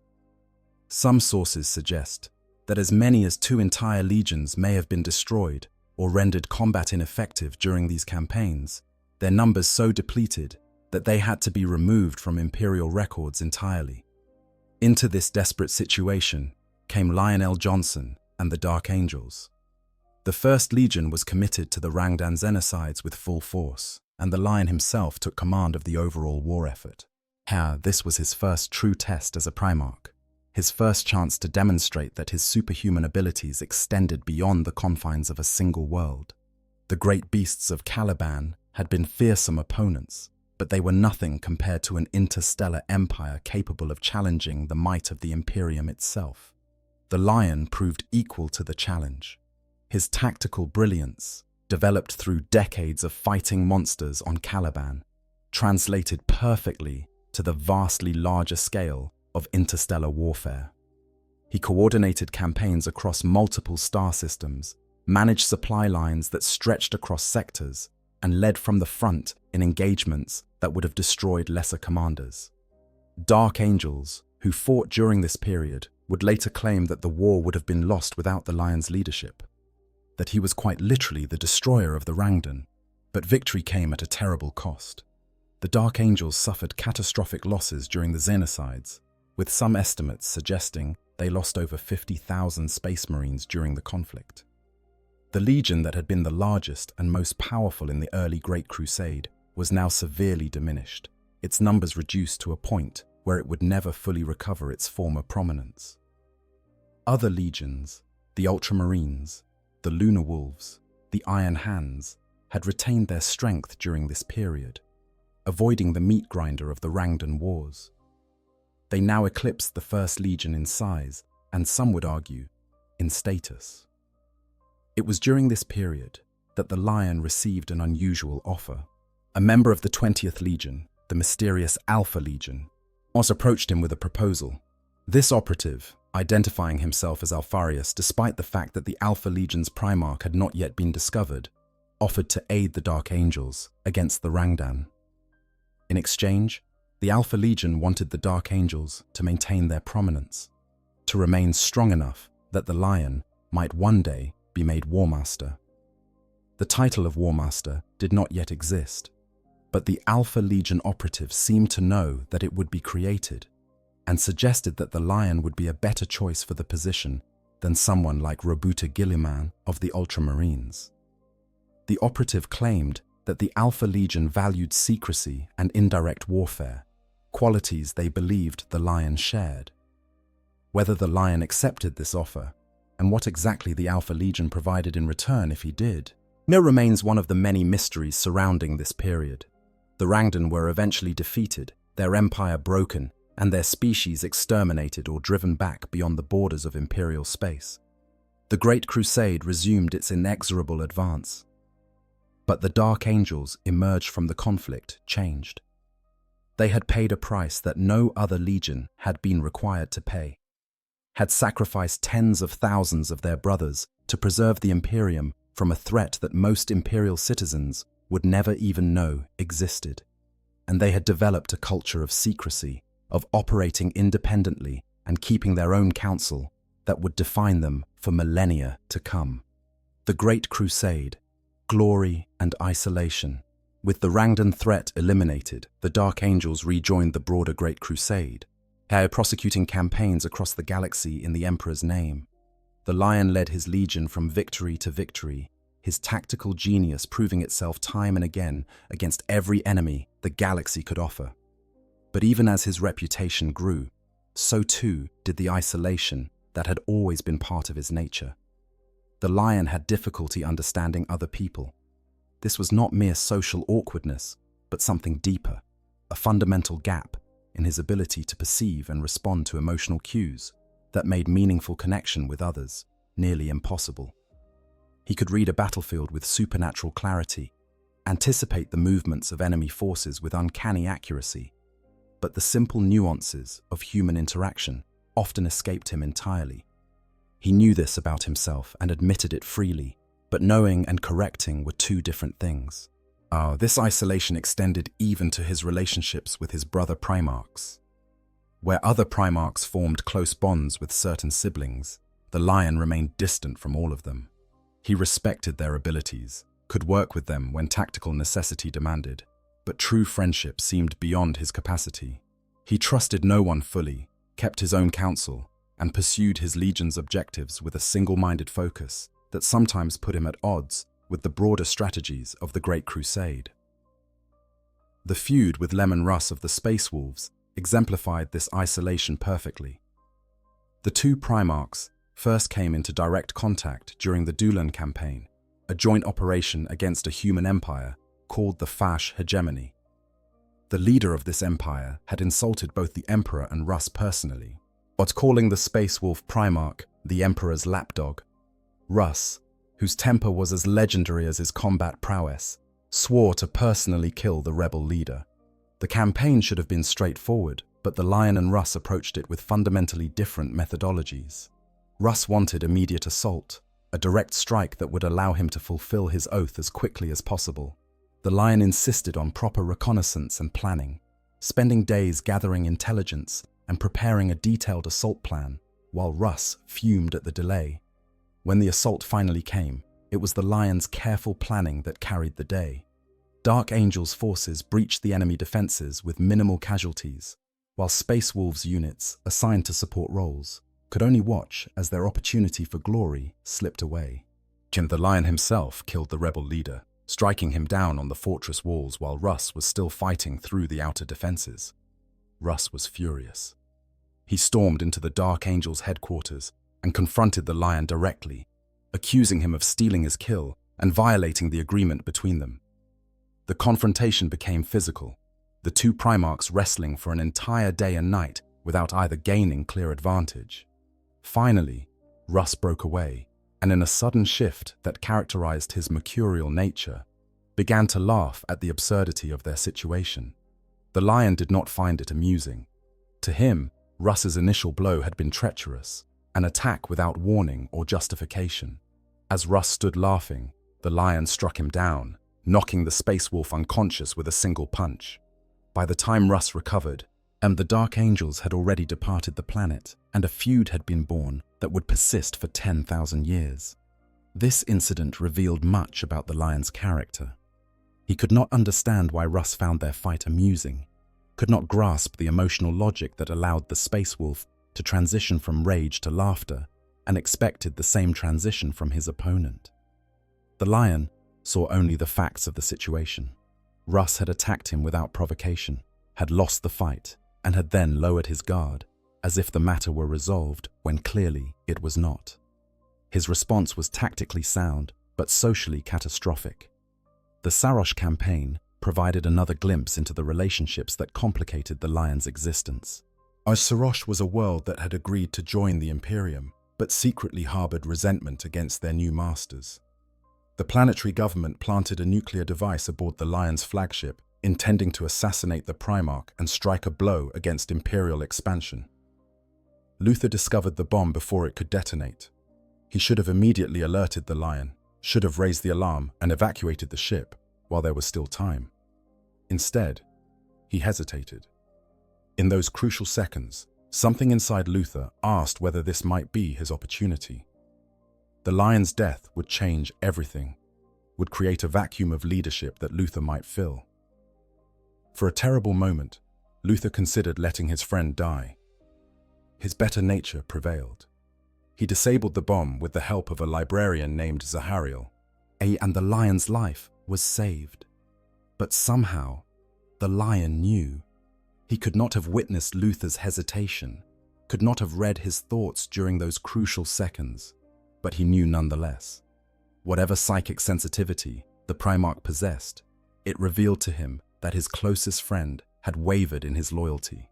Some sources suggest that as many as 2 entire legions may have been destroyed or rendered combat ineffective during these campaigns, their numbers so depleted that they had to be removed from Imperial records entirely. Into this desperate situation came Lionel Johnson and the Dark Angels. The First Legion was committed to the Rangdan Xenocides with full force, and the Lion himself took command of the overall war effort. This was his first true test as a Primarch, his first chance to demonstrate that his superhuman abilities extended beyond the confines of a single world. The great beasts of Caliban had been fearsome opponents, but they were nothing compared to an interstellar empire capable of challenging the might of the Imperium itself. The Lion proved equal to the challenge. His tactical brilliance, developed through decades of fighting monsters on Caliban, translated perfectly to the vastly larger scale of interstellar warfare. He coordinated campaigns across multiple star systems, managed supply lines that stretched across sectors, and led from the front in engagements that would have destroyed lesser commanders. Dark Angels, who fought during this period, would later claim that the war would have been lost without the Lion's leadership, that he was quite literally the destroyer of the Rangdan, but victory came at a terrible cost. The Dark Angels suffered catastrophic losses during the Xenocides, with some estimates suggesting they lost over 50,000 Space Marines during the conflict. The legion that had been the largest and most powerful in the early Great Crusade was now severely diminished, its numbers reduced to a point where it would never fully recover its former prominence. Other legions, the Ultramarines, the Lunar Wolves, the Iron Hands, had retained their strength during this period, avoiding the meat grinder of the Rangdan Wars. They now eclipsed the First Legion in size, and some would argue, in status. It was during this period that the Lion received an unusual offer. A member of the 20th Legion, the mysterious Alpha Legion, approached him with a proposal. This operative, identifying himself as Alpharius despite the fact that the Alpha Legion's Primarch had not yet been discovered, offered to aid the Dark Angels against the Rangdan. In exchange, the Alpha Legion wanted the Dark Angels to maintain their prominence, to remain strong enough that the Lion might one day be made War Master. The title of War Master did not yet exist, but the Alpha Legion operative seemed to know that it would be created, and suggested that the Lion would be a better choice for the position than someone like Robuta Guilliman of the Ultramarines. The operative claimed that the Alpha Legion valued secrecy and indirect warfare, qualities they believed the Lion shared. Whether the Lion accepted this offer, and what exactly the Alpha Legion provided in return if he did, remains one of the many mysteries surrounding this period. The Rangdan were eventually defeated, their empire broken, and their species exterminated or driven back beyond the borders of Imperial space. The Great Crusade resumed its inexorable advance. But the Dark Angels emerged from the conflict changed. They had paid a price that no other legion had been required to pay. had sacrificed tens of thousands of their brothers to preserve the Imperium from a threat that most Imperial citizens would never even know existed. And they had developed a culture of secrecy, of operating independently and keeping their own counsel that would define them for millennia to come. The Great Crusade, glory and isolation. With the Rangdan threat eliminated, the Dark Angels rejoined the broader Great Crusade, prosecuting campaigns across the galaxy in the Emperor's name. The Lion led his legion from victory to victory, his tactical genius proving itself time and again against every enemy the galaxy could offer. But even as his reputation grew, so too did the isolation that had always been part of his nature. The Lion had difficulty understanding other people. This was not mere social awkwardness, but something deeper, a fundamental gap in his ability to perceive and respond to emotional cues that made meaningful connection with others nearly impossible. He could read a battlefield with supernatural clarity, anticipate the movements of enemy forces with uncanny accuracy, but the simple nuances of human interaction often escaped him entirely. He knew this about himself and admitted it freely, but knowing and correcting were two different things. This isolation extended even to his relationships with his brother Primarchs. Where other Primarchs formed close bonds with certain siblings, the Lion remained distant from all of them. He respected their abilities, could work with them when tactical necessity demanded, but true friendship seemed beyond his capacity. He trusted no one fully, kept his own counsel, and pursued his legion's objectives with a single-minded focus that sometimes put him at odds with the broader strategies of the Great Crusade. The feud with Lemon Russ of the Space Wolves exemplified this isolation perfectly. The two Primarchs first came into direct contact during the Dulan campaign, a joint operation against a human empire called the Fash Hegemony. The leader of this empire had insulted both the Emperor and Russ personally, but calling the Space Wolf Primarch the Emperor's lapdog. Russ, whose temper was as legendary as his combat prowess, swore to personally kill the rebel leader. The campaign should have been straightforward, but the Lion and Russ approached it with fundamentally different methodologies. Russ wanted immediate assault, a direct strike that would allow him to fulfill his oath as quickly as possible. The Lion insisted on proper reconnaissance and planning, spending days gathering intelligence and preparing a detailed assault plan, while Russ fumed at the delay. When the assault finally came, it was the Lion's careful planning that carried the day. Dark Angel's forces breached the enemy defenses with minimal casualties, while Space Wolves units, assigned to support roles, could only watch as their opportunity for glory slipped away. The Lion himself killed the rebel leader, striking him down on the fortress walls while Russ was still fighting through the outer defenses. Russ was furious. He stormed into the Dark Angel's headquarters and confronted the Lion directly, accusing him of stealing his kill and violating the agreement between them. The confrontation became physical, the two Primarchs wrestling for an entire day and night without either gaining clear advantage. Finally, Russ broke away, and in a sudden shift that characterized his mercurial nature, began to laugh at the absurdity of their situation. The Lion did not find it amusing. To him, Russ's initial blow had been treacherous, an attack without warning or justification. As Russ stood laughing, the Lion struck him down, knocking the Space Wolf unconscious with a single punch. By the time Russ recovered, the Dark Angels had already departed the planet, and a feud had been born that would persist for 10,000 years. This incident revealed much about the Lion's character. He could not understand why Russ found their fight amusing, could not grasp the emotional logic that allowed the Space Wolf to transition from rage to laughter, and expected the same transition from his opponent. The Lion saw only the facts of the situation. Russ had attacked him without provocation, had lost the fight, and had then lowered his guard, as if the matter were resolved when clearly it was not. His response was tactically sound, but socially catastrophic. The Sarosh campaign provided another glimpse into the relationships that complicated the Lion's existence. Sarosh was a world that had agreed to join the Imperium, but secretly harbored resentment against their new masters. The planetary government planted a nuclear device aboard the Lion's flagship, intending to assassinate the Primarch and strike a blow against Imperial expansion. Luther discovered the bomb before it could detonate. He should have immediately alerted the Lion, should have raised the alarm and evacuated the ship while there was still time. Instead, he hesitated. In those crucial seconds, something inside Luther asked whether this might be his opportunity. The Lion's death would change everything, would create a vacuum of leadership that Luther might fill. For a terrible moment, Luther considered letting his friend die. His better nature prevailed. He disabled the bomb with the help of a librarian named Zahariel, and the Lion's life was saved. But somehow, the Lion knew. He could not have witnessed Luther's hesitation, could not have read his thoughts during those crucial seconds, but he knew nonetheless. Whatever psychic sensitivity the Primarch possessed, it revealed to him that his closest friend had wavered in his loyalty.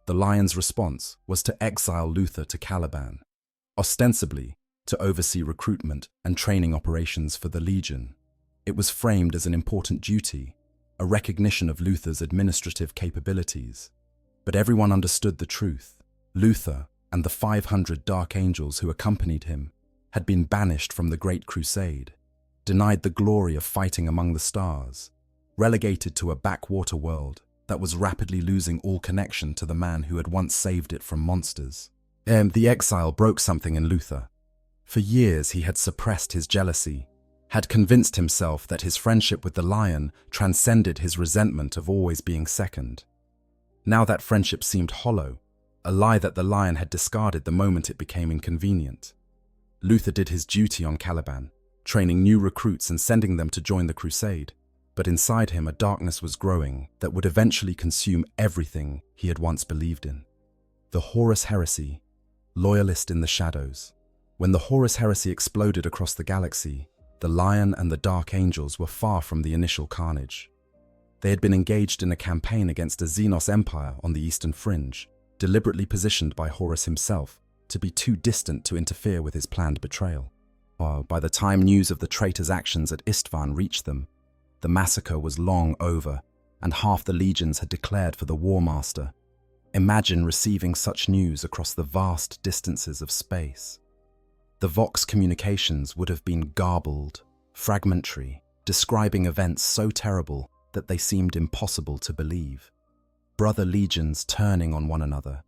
The Lion's response was to exile Luther to Caliban, ostensibly to oversee recruitment and training operations for the Legion. It was framed as an important duty, a recognition of Luther's administrative capabilities. But everyone understood the truth. Luther and the 500 Dark Angels who accompanied him had been banished from the Great Crusade, denied the glory of fighting among the stars, relegated to a backwater world that was rapidly losing all connection to the man who had once saved it from monsters. The exile broke something in Luther. For years he had suppressed his jealousy, had convinced himself that his friendship with the Lion transcended his resentment of always being second. Now that friendship seemed hollow, a lie that the Lion had discarded the moment it became inconvenient. Luther did his duty on Caliban, training new recruits and sending them to join the crusade, but inside him a darkness was growing that would eventually consume everything he had once believed in. The Horus Heresy, loyalist in the shadows. When the Horus Heresy exploded across the galaxy, the Lion and the Dark Angels were far from the initial carnage. They had been engaged in a campaign against a Xenos empire on the eastern fringe, deliberately positioned by Horus himself to be too distant to interfere with his planned betrayal. By the time news of the traitors' actions at Istvan reached them, the massacre was long over, and half the legions had declared for the War Master. Imagine receiving such news across the vast distances of space. The Vox communications would have been garbled, fragmentary, describing events so terrible that they seemed impossible to believe. Brother legions turning on one another,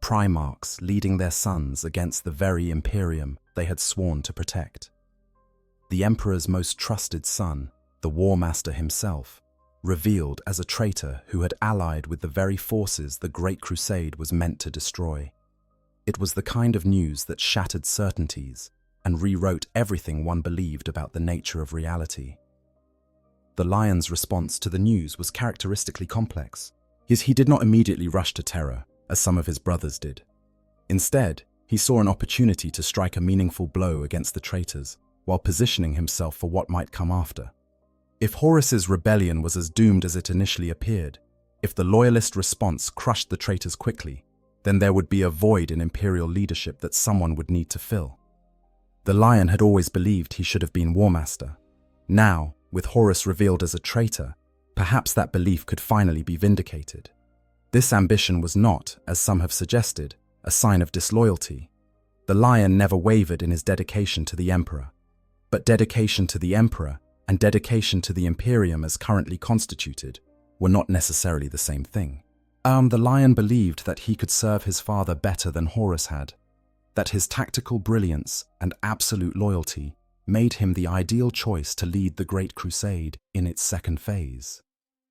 Primarchs leading their sons against the very Imperium they had sworn to protect. The Emperor's most trusted son, the War Master himself, revealed as a traitor who had allied with the very forces the Great Crusade was meant to destroy. It was the kind of news that shattered certainties and rewrote everything one believed about the nature of reality. The Lion's response to the news was characteristically complex. He did not immediately rush to terror, as some of his brothers did. Instead, he saw an opportunity to strike a meaningful blow against the traitors, while positioning himself for what might come after. If Horus's rebellion was as doomed as it initially appeared, if the loyalist response crushed the traitors quickly, then there would be a void in imperial leadership that someone would need to fill. The Lion had always believed he should have been War Master. Now, with Horus revealed as a traitor, perhaps that belief could finally be vindicated. This ambition was not, as some have suggested, a sign of disloyalty. The Lion never wavered in his dedication to the Emperor. But dedication to the Emperor and dedication to the Imperium as currently constituted were not necessarily the same thing. The Lion believed that he could serve his father better than Horus had, that his tactical brilliance and absolute loyalty made him the ideal choice to lead the Great Crusade in its second phase.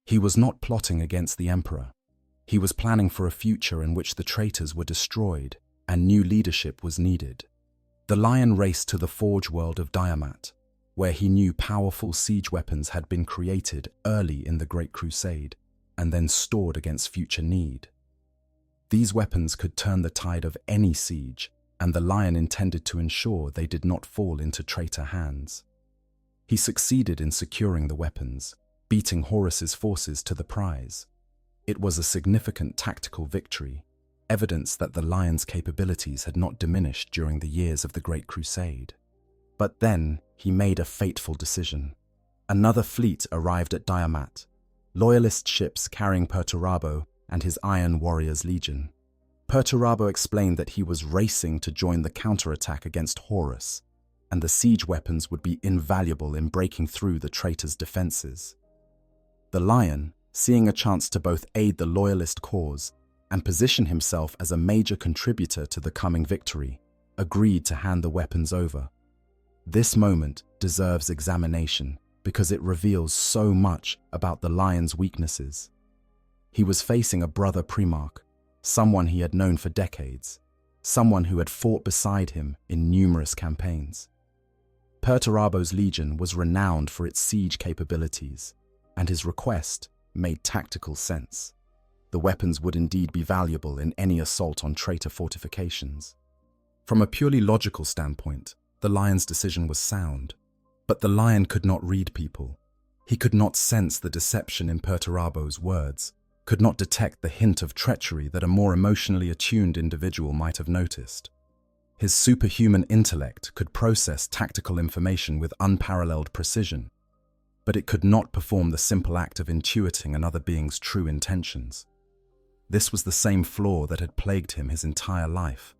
He was not plotting against the Emperor. He was planning for a future in which the traitors were destroyed and new leadership was needed. The Lion raced to the forge world of Diamat, where he knew powerful siege weapons had been created early in the Great Crusade and then stored against future need. These weapons could turn the tide of any siege, and the Lion intended to ensure they did not fall into traitor hands. He succeeded in securing the weapons, beating Horus's forces to the prize. It was a significant tactical victory, evidence that the Lion's capabilities had not diminished during the years of the Great Crusade. But then he made a fateful decision. Another fleet arrived at Diamat, loyalist ships carrying Perturabo and his Iron Warriors Legion. Perturabo explained that he was racing to join the counterattack against Horus, and the siege weapons would be invaluable in breaking through the traitor's defenses. The Lion, seeing a chance to both aid the loyalist cause and position himself as a major contributor to the coming victory, agreed to hand the weapons over. This moment deserves examination because it reveals so much about the Lion's weaknesses. He was facing a brother Primarch, someone he had known for decades, someone who had fought beside him in numerous campaigns. Perturabo's legion was renowned for its siege capabilities, and his request made tactical sense. The weapons would indeed be valuable in any assault on traitor fortifications. From a purely logical standpoint, the Lion's decision was sound. But the Lion could not read people. He could not sense the deception in Perturabo's words, could not detect the hint of treachery that a more emotionally attuned individual might have noticed. His superhuman intellect could process tactical information with unparalleled precision, but it could not perform the simple act of intuiting another being's true intentions. This was the same flaw that had plagued him his entire life,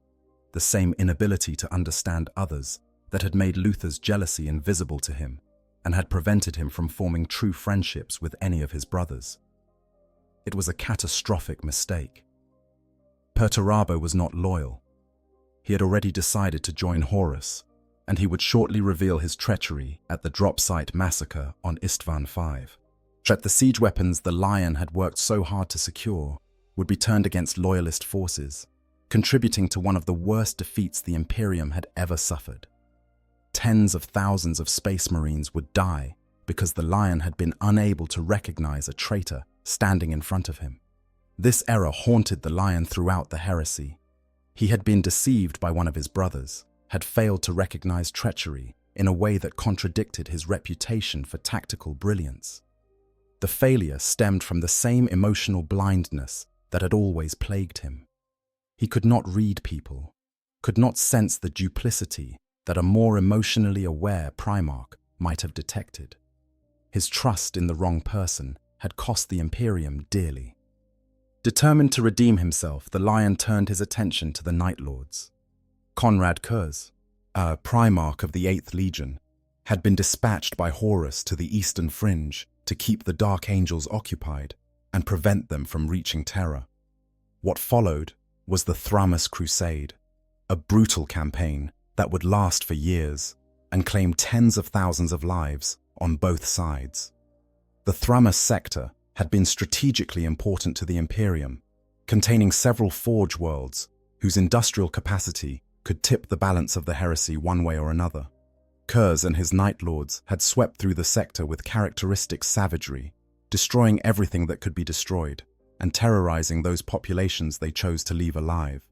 the same inability to understand others that had made Luther's jealousy invisible to him and had prevented him from forming true friendships with any of his brothers. It was a catastrophic mistake. Perturabo was not loyal. He had already decided to join Horus, and he would shortly reveal his treachery at the drop site massacre on Istvan V. That the siege weapons the Lion had worked so hard to secure would be turned against loyalist forces, contributing to one of the worst defeats the Imperium had ever suffered. Tens of thousands of space marines would die because the Lion had been unable to recognize a traitor standing in front of him. This error haunted the Lion throughout the heresy. He had been deceived by one of his brothers, had failed to recognize treachery in a way that contradicted his reputation for tactical brilliance. The failure stemmed from the same emotional blindness that had always plagued him. He could not read people, could not sense the duplicity that a more emotionally aware Primarch might have detected. His trust in the wrong person had cost the Imperium dearly. Determined to redeem himself, the Lion turned his attention to the Night Lords. Conrad Kurz, a Primarch of the 8th Legion, had been dispatched by Horus to the eastern fringe to keep the Dark Angels occupied and prevent them from reaching Terra. What followed was the Thramus Crusade, a brutal campaign that would last for years and claim tens of thousands of lives on both sides. The Thramus sector had been strategically important to the Imperium, containing several forge worlds whose industrial capacity could tip the balance of the heresy one way or another. Kurz and his Night Lords had swept through the sector with characteristic savagery, destroying everything that could be destroyed and terrorizing those populations they chose to leave alive.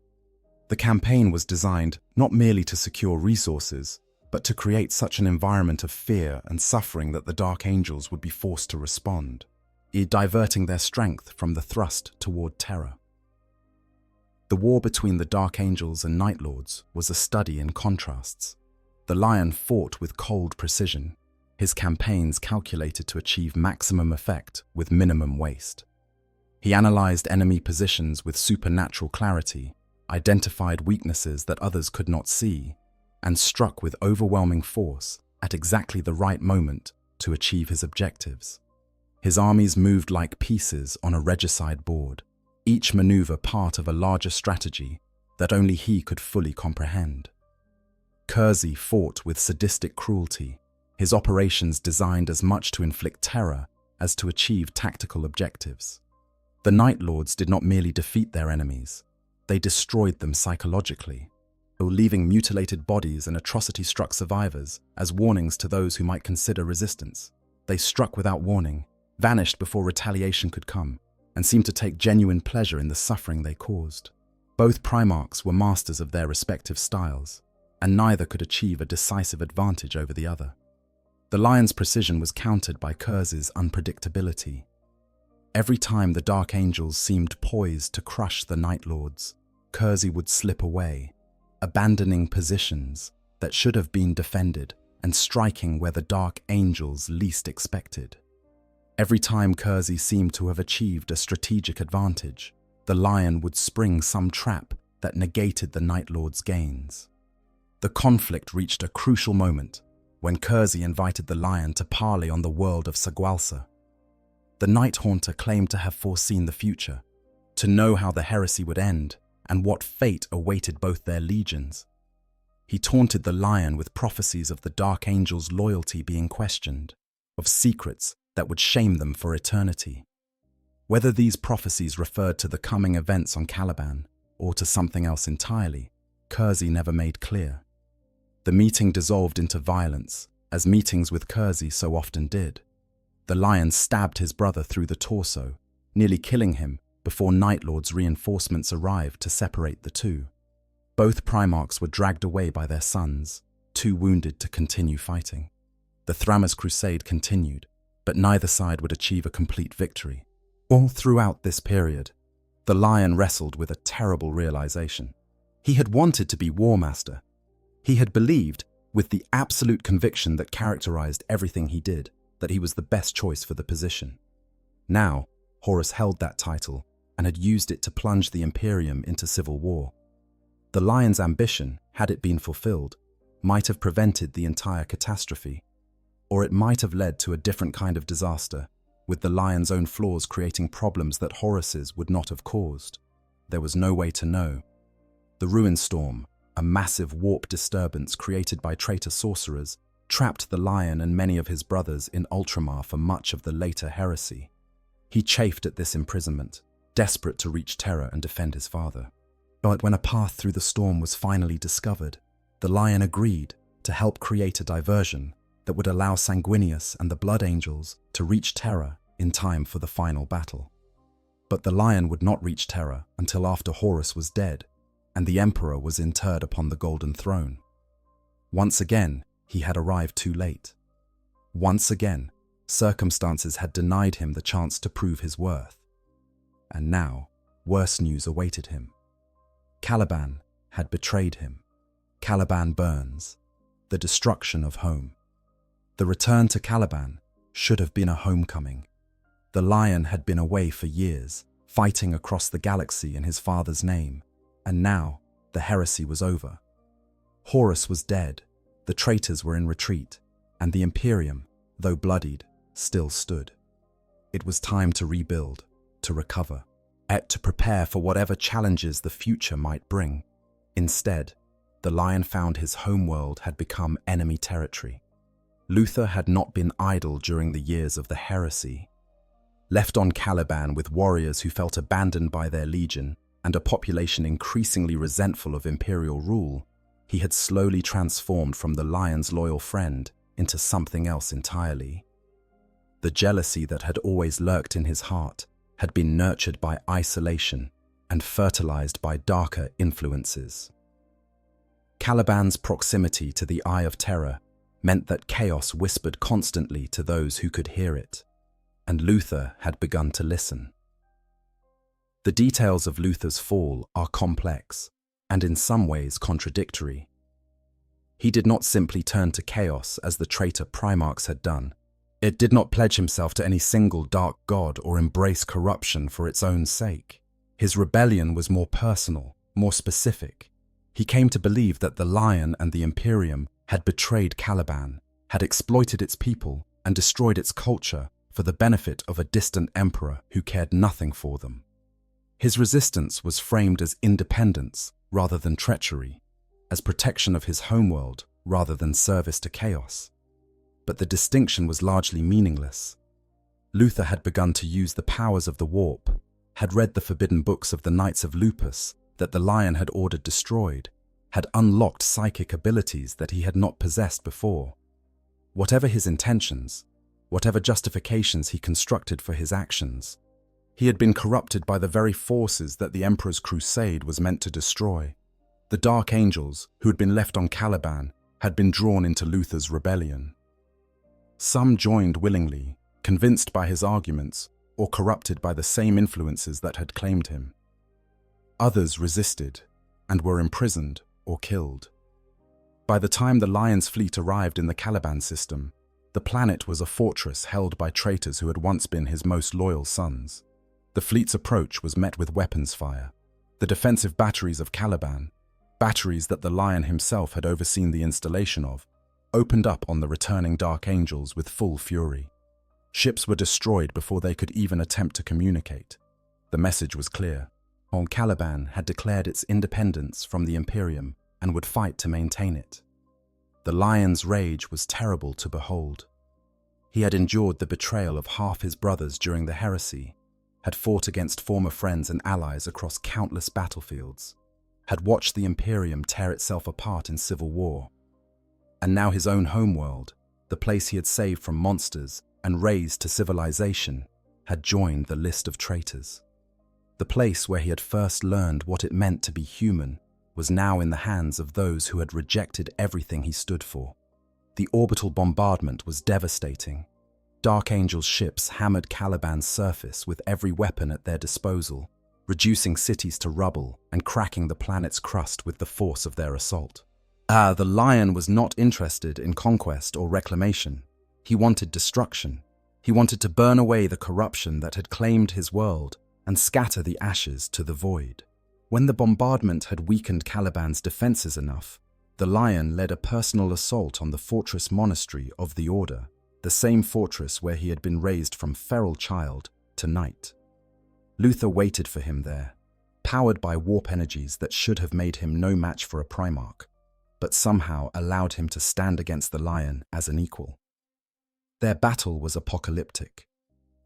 The campaign was designed not merely to secure resources, but to create such an environment of fear and suffering that the Dark Angels would be forced to respond, diverting their strength from the thrust toward terror. The war between the Dark Angels and Night Lords was a study in contrasts. The Lion fought with cold precision, his campaigns calculated to achieve maximum effect with minimum waste. He analyzed enemy positions with supernatural clarity, identified weaknesses that others could not see, and struck with overwhelming force at exactly the right moment to achieve his objectives. His armies moved like pieces on a regicide board, each maneuver part of a larger strategy that only he could fully comprehend. Kurz fought with sadistic cruelty, his operations designed as much to inflict terror as to achieve tactical objectives. The Night Lords did not merely defeat their enemies, they destroyed them psychologically, leaving mutilated bodies and atrocity-struck survivors as warnings to those who might consider resistance. They struck without warning, vanished before retaliation could come, and seemed to take genuine pleasure in the suffering they caused. Both Primarchs were masters of their respective styles, and neither could achieve a decisive advantage over the other. The Lion's precision was countered by Kurz's unpredictability. Every time the Dark Angels seemed poised to crush the Night Lords, Kurz would slip away, abandoning positions that should have been defended and striking where the Dark Angels least expected. Every time Kurz seemed to have achieved a strategic advantage, the lion would spring some trap that negated the Night Lord's gains. The conflict reached a crucial moment when Kurzi invited the lion to parley on the world of Sagualsa. The Night Haunter claimed to have foreseen the future, to know how the heresy would end and what fate awaited both their legions. He taunted the lion with prophecies of the Dark Angel's loyalty being questioned, of secrets that would shame them for eternity. Whether these prophecies referred to the coming events on Caliban or to something else entirely, Kurzi never made clear. The meeting dissolved into violence, as meetings with Kurzi so often did. The lion stabbed his brother through the torso, nearly killing him before Night Lord's reinforcements arrived to separate the two. Both Primarchs were dragged away by their sons, too wounded to continue fighting. The Thrammer's crusade continued, but neither side would achieve a complete victory. All throughout this period, the lion wrestled with a terrible realization. He had wanted to be War Master. He had believed, with the absolute conviction that characterized everything he did, that he was the best choice for the position. Now, Horus held that title and had used it to plunge the Imperium into civil war. The lion's ambition, had it been fulfilled, might have prevented the entire catastrophe, or it might have led to a different kind of disaster, with the lion's own flaws creating problems that Horus's would not have caused. There was no way to know. The Ruin Storm, a massive warp disturbance created by traitor sorcerers, trapped the lion and many of his brothers in Ultramar for much of the later heresy. He chafed at this imprisonment, desperate to reach Terra and defend his father. But when a path through the storm was finally discovered, the lion agreed to help create a diversion that would allow Sanguinius and the Blood Angels to reach Terra in time for the final battle. But the lion would not reach Terra until after Horus was dead and the Emperor was interred upon the Golden Throne. Once again, he had arrived too late. Once again, circumstances had denied him the chance to prove his worth. And now, worse news awaited him. Caliban had betrayed him. Caliban burns, the destruction of home. The return to Caliban should have been a homecoming. The lion had been away for years, fighting across the galaxy in his father's name, and now the heresy was over. Horus was dead, the traitors were in retreat, and the Imperium, though bloodied, still stood. It was time to rebuild, to recover, to prepare for whatever challenges the future might bring. Instead, the lion found his homeworld had become enemy territory. Luther had not been idle during the years of the heresy. Left on Caliban with warriors who felt abandoned by their legion and a population increasingly resentful of imperial rule, he had slowly transformed from the lion's loyal friend into something else entirely. The jealousy that had always lurked in his heart had been nurtured by isolation and fertilized by darker influences. Caliban's proximity to the Eye of Terror meant that chaos whispered constantly to those who could hear it, and Luther had begun to listen. The details of Luther's fall are complex and in some ways contradictory. He did not simply turn to chaos as the traitor Primarchs had done. It did not pledge himself to any single dark god or embrace corruption for its own sake. His rebellion was more personal, more specific. He came to believe that the Lion and the Imperium had betrayed Caliban, had exploited its people and destroyed its culture for the benefit of a distant emperor who cared nothing for them. His resistance was framed as independence rather than treachery, as protection of his homeworld rather than service to chaos. But the distinction was largely meaningless. Luther had begun to use the powers of the warp, had read the forbidden books of the Knights of Lupus that the Lion had ordered destroyed, had unlocked psychic abilities that he had not possessed before. Whatever his intentions, whatever justifications he constructed for his actions, he had been corrupted by the very forces that the Emperor's crusade was meant to destroy. The Dark Angels, who had been left on Caliban, had been drawn into Luther's rebellion. Some joined willingly, convinced by his arguments, or corrupted by the same influences that had claimed him. Others resisted, and were imprisoned or killed. By the time the Lion's fleet arrived in the Caliban system, the planet was a fortress held by traitors who had once been his most loyal sons. The fleet's approach was met with weapons fire. The defensive batteries of Caliban, batteries that the Lion himself had overseen the installation of, opened up on the returning Dark Angels with full fury. Ships were destroyed before they could even attempt to communicate. The message was clear. Caliban had declared its independence from the Imperium and would fight to maintain it. The Lion's rage was terrible to behold. He had endured the betrayal of half his brothers during the heresy, had fought against former friends and allies across countless battlefields, had watched the Imperium tear itself apart in civil war. And now his own homeworld, the place he had saved from monsters and raised to civilization, had joined the list of traitors. The place where he had first learned what it meant to be human was now in the hands of those who had rejected everything he stood for. The orbital bombardment was devastating. Dark Angel's ships hammered Caliban's surface with every weapon at their disposal, reducing cities to rubble and cracking the planet's crust with the force of their assault. The Lion was not interested in conquest or reclamation. He wanted destruction. He wanted to burn away the corruption that had claimed his world and scatter the ashes to the void. When the bombardment had weakened Caliban's defenses enough, the Lion led a personal assault on the fortress monastery of the Order, the same fortress where he had been raised from feral child to knight. Luther waited for him there, powered by warp energies that should have made him no match for a Primarch, but somehow allowed him to stand against the Lion as an equal. Their battle was apocalyptic.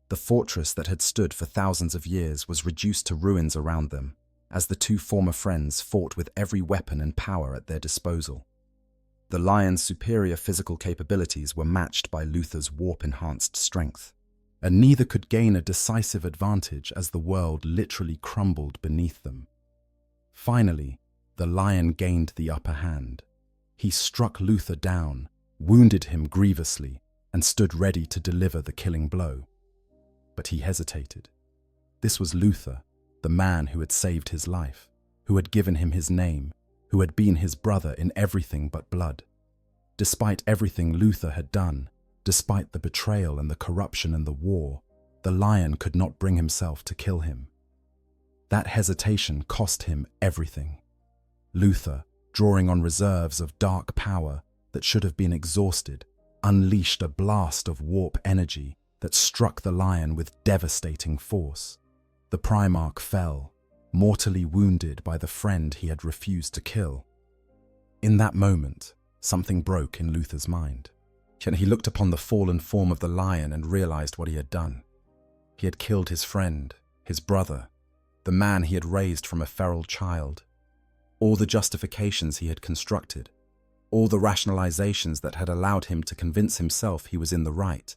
The fortress that had stood for thousands of years was reduced to ruins around them, as the two former friends fought with every weapon and power at their disposal. The Lion's superior physical capabilities were matched by Luther's warp-enhanced strength, and neither could gain a decisive advantage as the world literally crumbled beneath them. Finally, the Lion gained the upper hand. He struck Luther down, wounded him grievously, and stood ready to deliver the killing blow. But he hesitated. This was Luther, the man who had saved his life, who had given him his name, who had been his brother in everything but blood. Despite everything Luther had done, despite the betrayal and the corruption and the war, the Lion could not bring himself to kill him. That hesitation cost him everything. Luther, drawing on reserves of dark power that should have been exhausted, unleashed a blast of warp energy that struck the Lion with devastating force. The Primarch fell, mortally wounded by the friend he had refused to kill. In that moment, something broke in Luther's mind. He looked upon the fallen form of the Lion and realized what he had done. He had killed his friend, his brother, the man he had raised from a feral child. All the justifications he had constructed, all the rationalizations that had allowed him to convince himself he was in the right,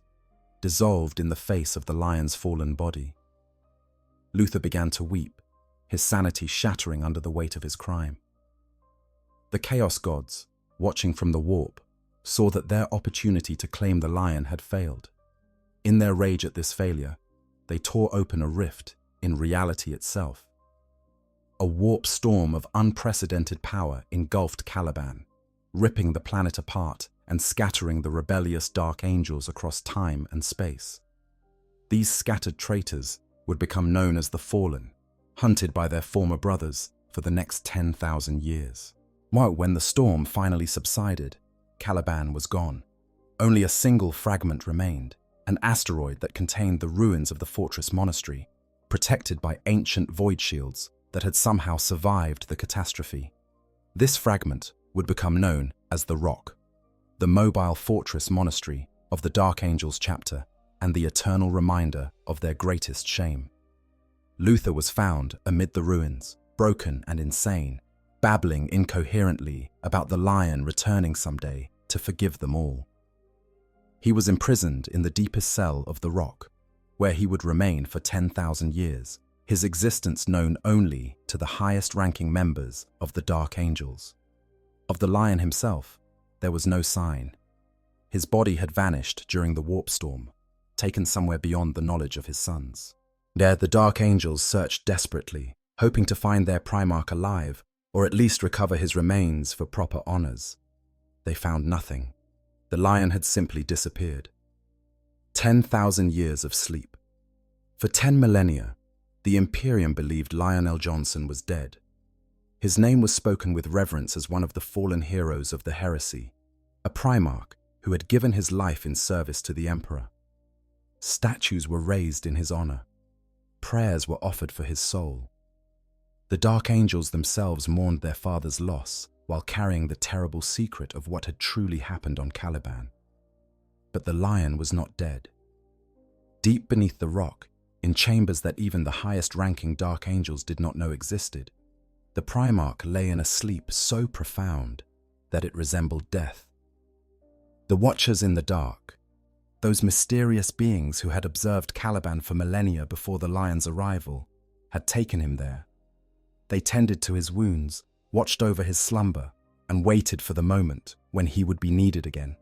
dissolved in the face of the Lion's fallen body. Luther began to weep, his sanity shattering under the weight of his crime. The Chaos Gods, watching from the warp, saw that their opportunity to claim the Lion had failed. In their rage at this failure, they tore open a rift in reality itself. A warp storm of unprecedented power engulfed Caliban, ripping the planet apart and scattering the rebellious Dark Angels across time and space. These scattered traitors would become known as the Fallen, hunted by their former brothers for the next 10,000 years. When the storm finally subsided, Caliban was gone. Only a single fragment remained, an asteroid that contained the ruins of the fortress monastery, protected by ancient void shields that had somehow survived the catastrophe. This fragment would become known as the Rock, the mobile fortress monastery of the Dark Angels chapter and the eternal reminder of their greatest shame. Luther was found amid the ruins, broken and insane, babbling incoherently about the Lion returning someday to forgive them all. He was imprisoned in the deepest cell of the Rock, where he would remain for 10,000 years, his existence known only to the highest-ranking members of the Dark Angels. Of the Lion himself, there was no sign. His body had vanished during the warp storm, taken somewhere beyond the knowledge of his sons. There, the Dark Angels searched desperately, hoping to find their Primarch alive, or at least recover his remains for proper honors. They found nothing. The Lion had simply disappeared. 10,000 years of sleep. For 10 millennia, The Imperium believed Lionel Johnson was dead. His name was spoken with reverence as one of the fallen heroes of the heresy, a Primarch who had given his life in service to the Emperor. Statues were raised in his honor. Prayers were offered for his soul. The Dark Angels themselves mourned their father's loss while carrying the terrible secret of what had truly happened on Caliban. But the lion was not dead. Deep beneath the rock, in chambers that even the highest-ranking Dark Angels did not know existed, the Primarch lay in a sleep so profound that it resembled death. The Watchers in the Dark, those mysterious beings who had observed Caliban for millennia before the lion's arrival, had taken him there. They tended to his wounds, watched over his slumber, and waited for the moment when he would be needed again.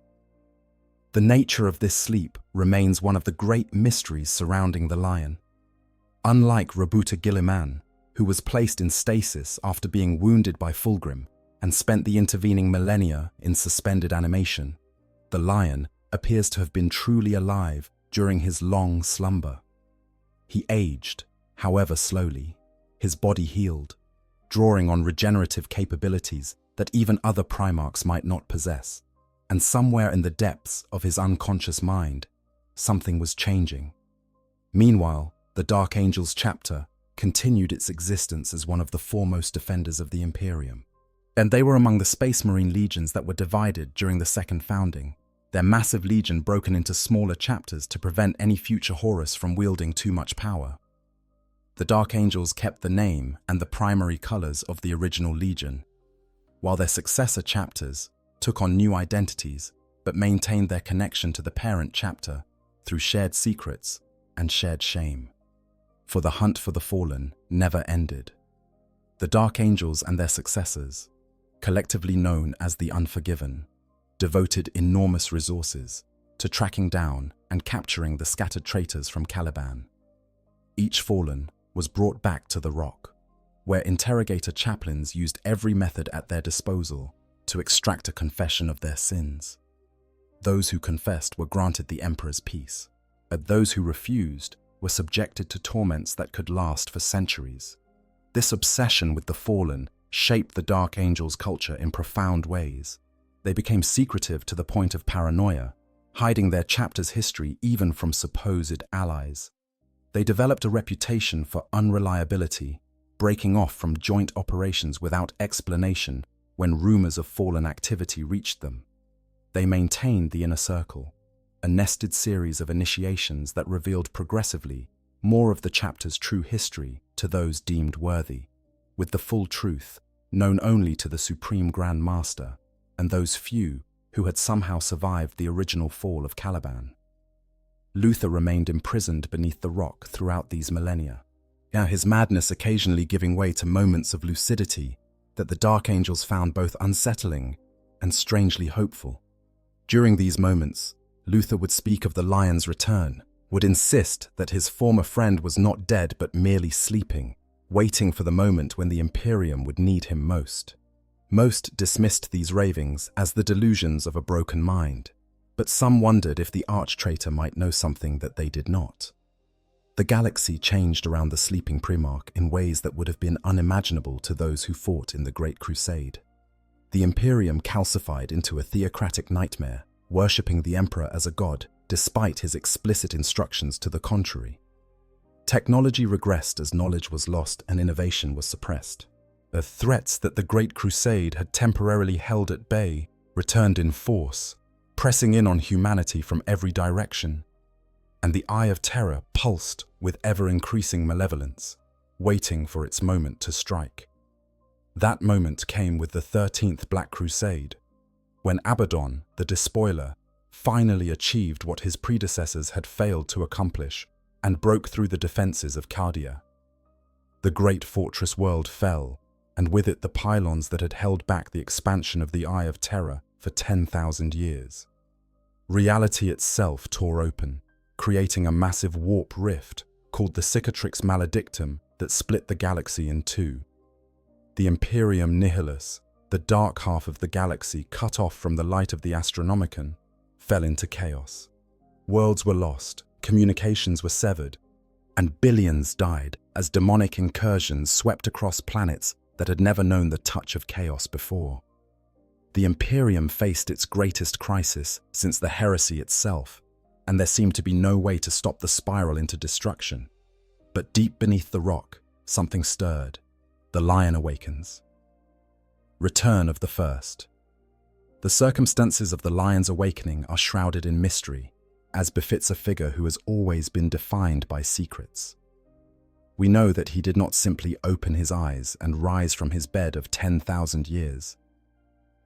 The nature of this sleep remains one of the great mysteries surrounding the lion. Unlike Rabuta Gilliman, who was placed in stasis after being wounded by Fulgrim and spent the intervening millennia in suspended animation, the lion appears to have been truly alive during his long slumber. He aged, however slowly, his body healed, drawing on regenerative capabilities that even other Primarchs might not possess. And somewhere in the depths of his unconscious mind, something was changing. Meanwhile, the Dark Angels chapter continued its existence as one of the foremost defenders of the Imperium. And they were among the Space Marine legions that were divided during the Second Founding, their massive legion broken into smaller chapters to prevent any future Horus from wielding too much power. The Dark Angels kept the name and the primary colors of the original legion, while their successor chapters took on new identities but maintained their connection to the parent chapter through shared secrets and shared shame. For the hunt for the fallen never ended. The Dark Angels and their successors, collectively known as the Unforgiven, devoted enormous resources to tracking down and capturing the scattered traitors from Caliban. Each fallen was brought back to the Rock, where interrogator chaplains used every method at their disposal to extract a confession of their sins. Those who confessed were granted the Emperor's peace, but those who refused were subjected to torments that could last for centuries. This obsession with the fallen shaped the Dark Angels' culture in profound ways. They became secretive to the point of paranoia, hiding their chapter's history even from supposed allies. They developed a reputation for unreliability, breaking off from joint operations without explanation when rumors of fallen activity reached them. They maintained the Inner Circle, a nested series of initiations that revealed progressively more of the chapter's true history to those deemed worthy, with the full truth known only to the Supreme Grand Master and those few who had somehow survived the original fall of Caliban. Luther remained imprisoned beneath the rock throughout these millennia, his madness occasionally giving way to moments of lucidity that the Dark Angels found both unsettling and strangely hopeful. During these moments, Luther would speak of the lion's return, would insist that his former friend was not dead but merely sleeping, waiting for the moment when the Imperium would need him most. Most dismissed these ravings as the delusions of a broken mind, but some wondered if the arch-traitor might know something that they did not. The galaxy changed around the sleeping Primarch in ways that would have been unimaginable to those who fought in the Great Crusade. The Imperium calcified into a theocratic nightmare, worshipping the Emperor as a god, despite his explicit instructions to the contrary. Technology regressed as knowledge was lost and innovation was suppressed. The threats that the Great Crusade had temporarily held at bay returned in force, pressing in on humanity from every direction. And the Eye of Terror pulsed with ever-increasing malevolence, waiting for its moment to strike. That moment came with the 13th Black Crusade, when Abaddon, the Despoiler, finally achieved what his predecessors had failed to accomplish and broke through the defenses of Cardia. The great fortress world fell, and with it the pylons that had held back the expansion of the Eye of Terror for 10,000 years. Reality itself tore open, creating a massive warp rift called the Cicatrix Maledictum that split the galaxy in two. The Imperium Nihilus, the dark half of the galaxy cut off from the light of the Astronomicon, fell into chaos. Worlds were lost, communications were severed, and billions died as demonic incursions swept across planets that had never known the touch of chaos before. The Imperium faced its greatest crisis since the heresy itself, and there seemed to be no way to stop the spiral into destruction. But deep beneath the rock, something stirred. The lion awakens. Return of the First. The circumstances of the lion's awakening are shrouded in mystery, as befits a figure who has always been defined by secrets. We know that he did not simply open his eyes and rise from his bed of 10,000 years.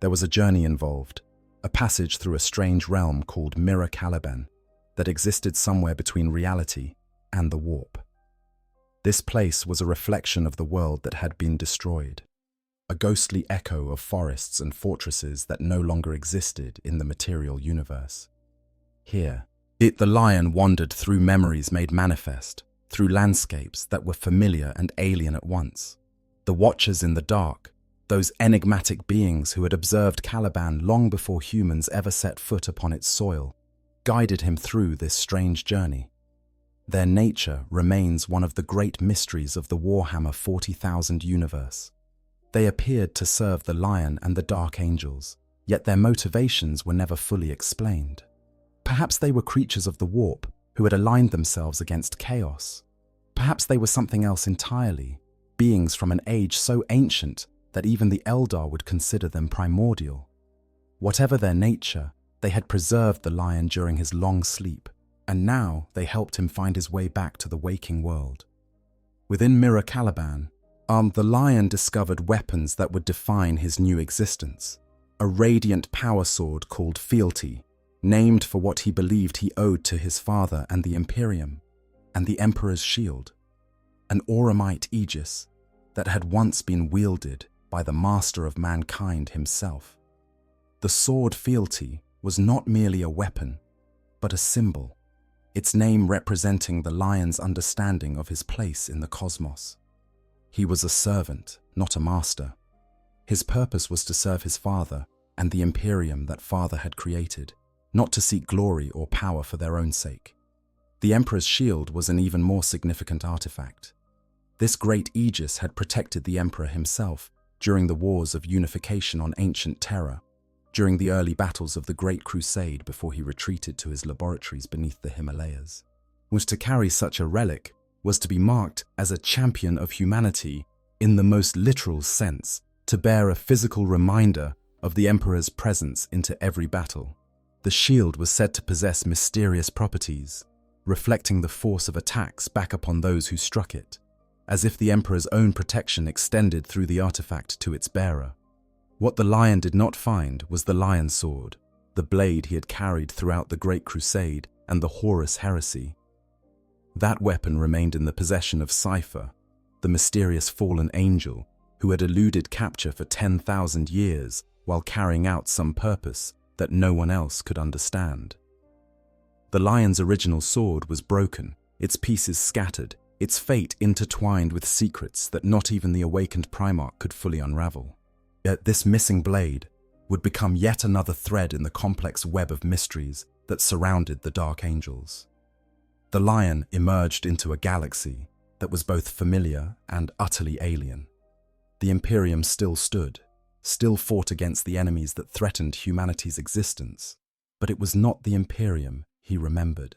There was a journey involved, a passage through a strange realm called Mirror Caliban that existed somewhere between reality and the warp. This place was a reflection of the world that had been destroyed, a ghostly echo of forests and fortresses that no longer existed in the material universe. Here, the lion wandered through memories made manifest, through landscapes that were familiar and alien at once. The Watchers in the Dark, those enigmatic beings who had observed Caliban long before humans ever set foot upon its soil, guided him through this strange journey. Their nature remains one of the great mysteries of the Warhammer 40,000 universe. They appeared to serve the Lion and the Dark Angels, yet their motivations were never fully explained. Perhaps they were creatures of the warp who had aligned themselves against chaos. Perhaps they were something else entirely, beings from an age so ancient that even the Eldar would consider them primordial. Whatever their nature, they had preserved the Lion during his long sleep, and now they helped him find his way back to the waking world. Within Mirror Caliban, the Lion discovered weapons that would define his new existence. A radiant power sword called Fealty, named for what he believed he owed to his father and the Imperium, and the Emperor's shield, an Auramite aegis that had once been wielded by the master of mankind himself. The sword Fealty was not merely a weapon, but a symbol, its name representing the Lion's understanding of his place in the cosmos. He was a servant, not a master. His purpose was to serve his father and the Imperium that father had created, not to seek glory or power for their own sake. The Emperor's shield was an even more significant artifact. This great aegis had protected the Emperor himself during the wars of unification on ancient Terra, during the early battles of the Great Crusade before he retreated to his laboratories beneath the Himalayas. To carry such a relic was to be marked as a champion of humanity in the most literal sense, to bear a physical reminder of the Emperor's presence into every battle. The shield was said to possess mysterious properties, reflecting the force of attacks back upon those who struck it, as if the Emperor's own protection extended through the artifact to its bearer. What the Lion did not find was the Lion Sword, the blade he had carried throughout the Great Crusade and the Horus Heresy. That weapon remained in the possession of Cypher, the mysterious fallen angel who had eluded capture for 10,000 years while carrying out some purpose that no one else could understand. The Lion's original sword was broken, its pieces scattered, its fate intertwined with secrets that not even the awakened Primarch could fully unravel. Yet this missing blade would become yet another thread in the complex web of mysteries that surrounded the Dark Angels. The Lion emerged into a galaxy that was both familiar and utterly alien. The Imperium still stood, still fought against the enemies that threatened humanity's existence, but it was not the Imperium he remembered.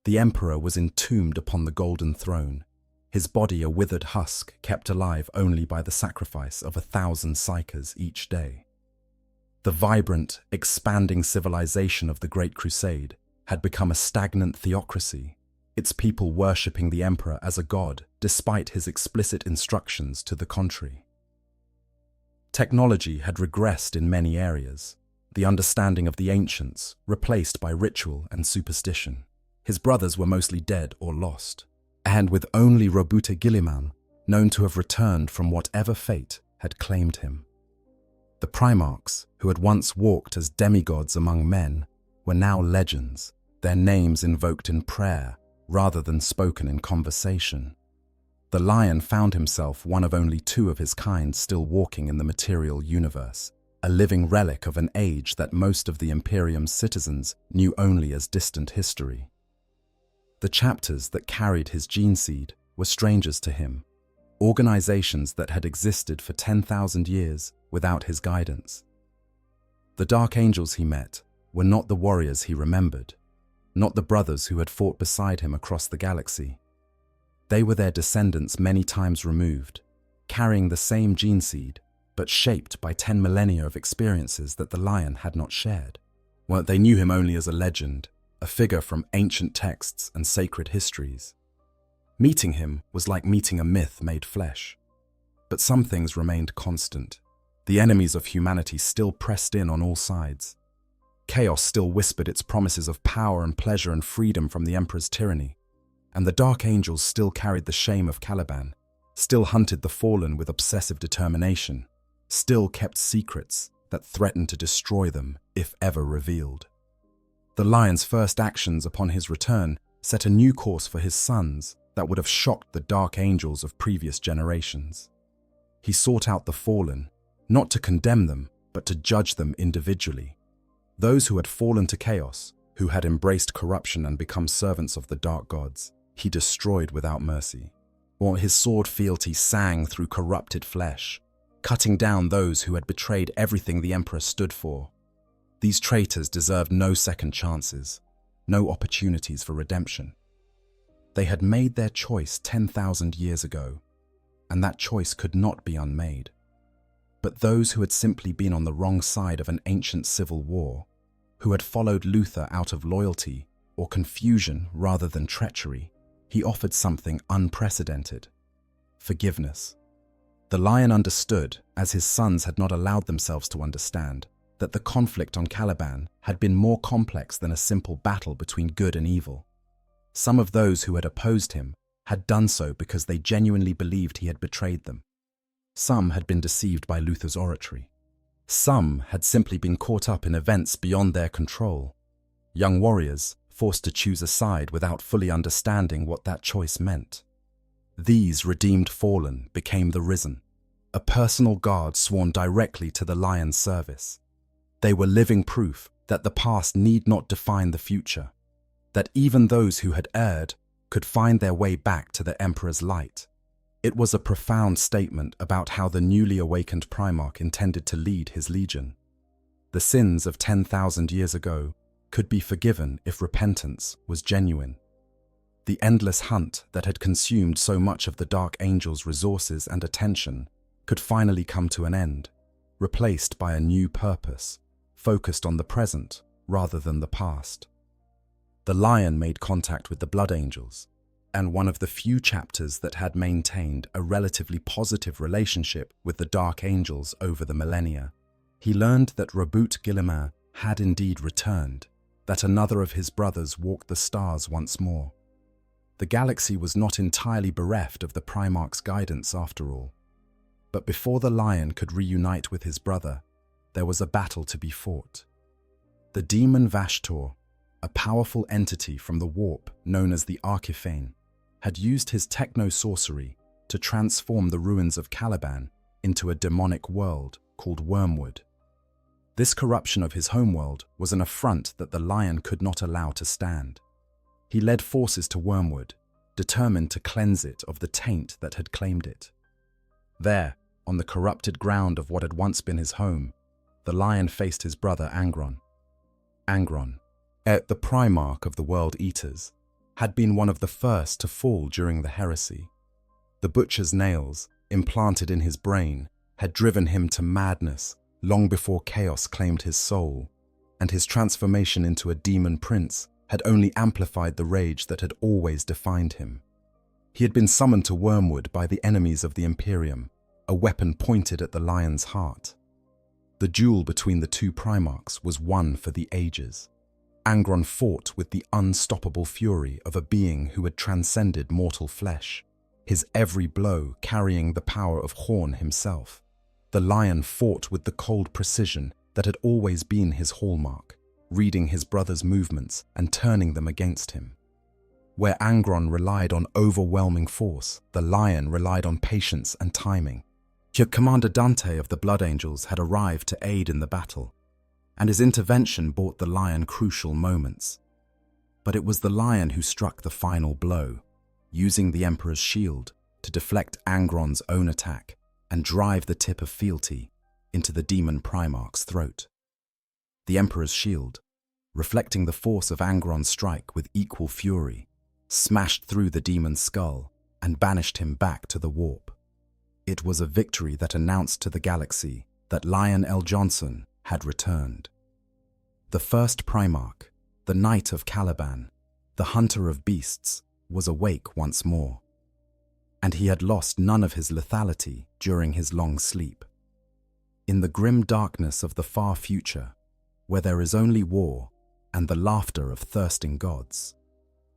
The Emperor was entombed upon the Golden Throne, his body a withered husk kept alive only by the sacrifice of 1,000 psychers each day. The vibrant, expanding civilization of the Great Crusade had become a stagnant theocracy, its people worshipping the Emperor as a god despite his explicit instructions to the contrary. Technology had regressed in many areas, the understanding of the ancients replaced by ritual and superstition. His brothers were mostly dead or lost, and with only Robuta Guilliman known to have returned from whatever fate had claimed him. The Primarchs, who had once walked as demigods among men, were now legends, their names invoked in prayer rather than spoken in conversation. The Lion found himself one of only 2 of his kind still walking in the material universe, a living relic of an age that most of the Imperium's citizens knew only as distant history. The chapters that carried his gene seed were strangers to him, organizations that had existed for 10,000 years without his guidance. The Dark Angels he met were not the warriors he remembered, not the brothers who had fought beside him across the galaxy. They were their descendants many times removed, carrying the same gene seed, but shaped by 10 millennia of experiences that the Lion had not shared. Well, they knew him only as a legend, a figure from ancient texts and sacred histories. Meeting him was like meeting a myth made flesh. But some things remained constant. The enemies of humanity still pressed in on all sides. Chaos still whispered its promises of power and pleasure and freedom from the Emperor's tyranny. And the Dark Angels still carried the shame of Caliban, still hunted the fallen with obsessive determination, still kept secrets that threatened to destroy them if ever revealed. The Lion's first actions upon his return set a new course for his sons that would have shocked the Dark Angels of previous generations. He sought out the fallen, not to condemn them, but to judge them individually. Those who had fallen to chaos, who had embraced corruption and become servants of the dark gods, he destroyed without mercy. While his sword fealty sang through corrupted flesh, cutting down those who had betrayed everything the Emperor stood for. These traitors deserved no second chances, no opportunities for redemption. They had made their choice 10,000 years ago, and that choice could not be unmade. But those who had simply been on the wrong side of an ancient civil war, who had followed Luther out of loyalty or confusion rather than treachery, he offered something unprecedented: forgiveness. The Lion understood, as his sons had not allowed themselves to understand, that the conflict on Caliban had been more complex than a simple battle between good and evil. Some of those who had opposed him had done so because they genuinely believed he had betrayed them. Some had been deceived by Luther's oratory. Some had simply been caught up in events beyond their control. Young warriors, forced to choose a side without fully understanding what that choice meant. These redeemed fallen became the risen, a personal guard sworn directly to the Lion's service. They were living proof that the past need not define the future, that even those who had erred could find their way back to the Emperor's light. It was a profound statement about how the newly awakened Primarch intended to lead his legion. The sins of 10,000 years ago could be forgiven if repentance was genuine. The endless hunt that had consumed so much of the Dark Angels' resources and attention could finally come to an end, replaced by a new purpose, focused on the present rather than the past. The Lion made contact with the Blood Angels, and one of the few chapters that had maintained a relatively positive relationship with the Dark Angels over the millennia. He learned that Reboot Guilliman had indeed returned, that another of his brothers walked the stars once more. The galaxy was not entirely bereft of the Primarch's guidance after all. But before the Lion could reunite with his brother, there was a battle to be fought. The demon Vashtor, a powerful entity from the warp known as the Archiphane, had used his techno-sorcery to transform the ruins of Caliban into a demonic world called Wormwood. This corruption of his homeworld was an affront that the Lion could not allow to stand. He led forces to Wormwood, determined to cleanse it of the taint that had claimed it. There, on the corrupted ground of what had once been his home, the Lion faced his brother Angron. Angron, the Primarch of the World Eaters, had been one of the first to fall during the heresy. The butcher's nails, implanted in his brain, had driven him to madness long before chaos claimed his soul, and his transformation into a demon prince had only amplified the rage that had always defined him. He had been summoned to Wormwood by the enemies of the Imperium, a weapon pointed at the Lion's heart. The duel between the two Primarchs was one for the ages. Angron fought with the unstoppable fury of a being who had transcended mortal flesh, his every blow carrying the power of Horn himself. The Lion fought with the cold precision that had always been his hallmark, reading his brother's movements and turning them against him. Where Angron relied on overwhelming force, the Lion relied on patience and timing. Commander Dante of the Blood Angels had arrived to aid in the battle, and his intervention bought the Lion crucial moments. But it was the Lion who struck the final blow. using the Emperor's shield to deflect Angron's own attack and drive the tip of fealty into the demon Primarch's throat. The Emperor's shield, reflecting the force of Angron's strike with equal fury, smashed through the demon's skull and banished him back to the warp. It was a victory that announced to the galaxy that Lionel Johnson had returned. The first Primarch, the Knight of Caliban, the Hunter of Beasts, was awake once more. And he had lost none of his lethality during his long sleep. In the grim darkness of the far future, where there is only war and the laughter of thirsting gods,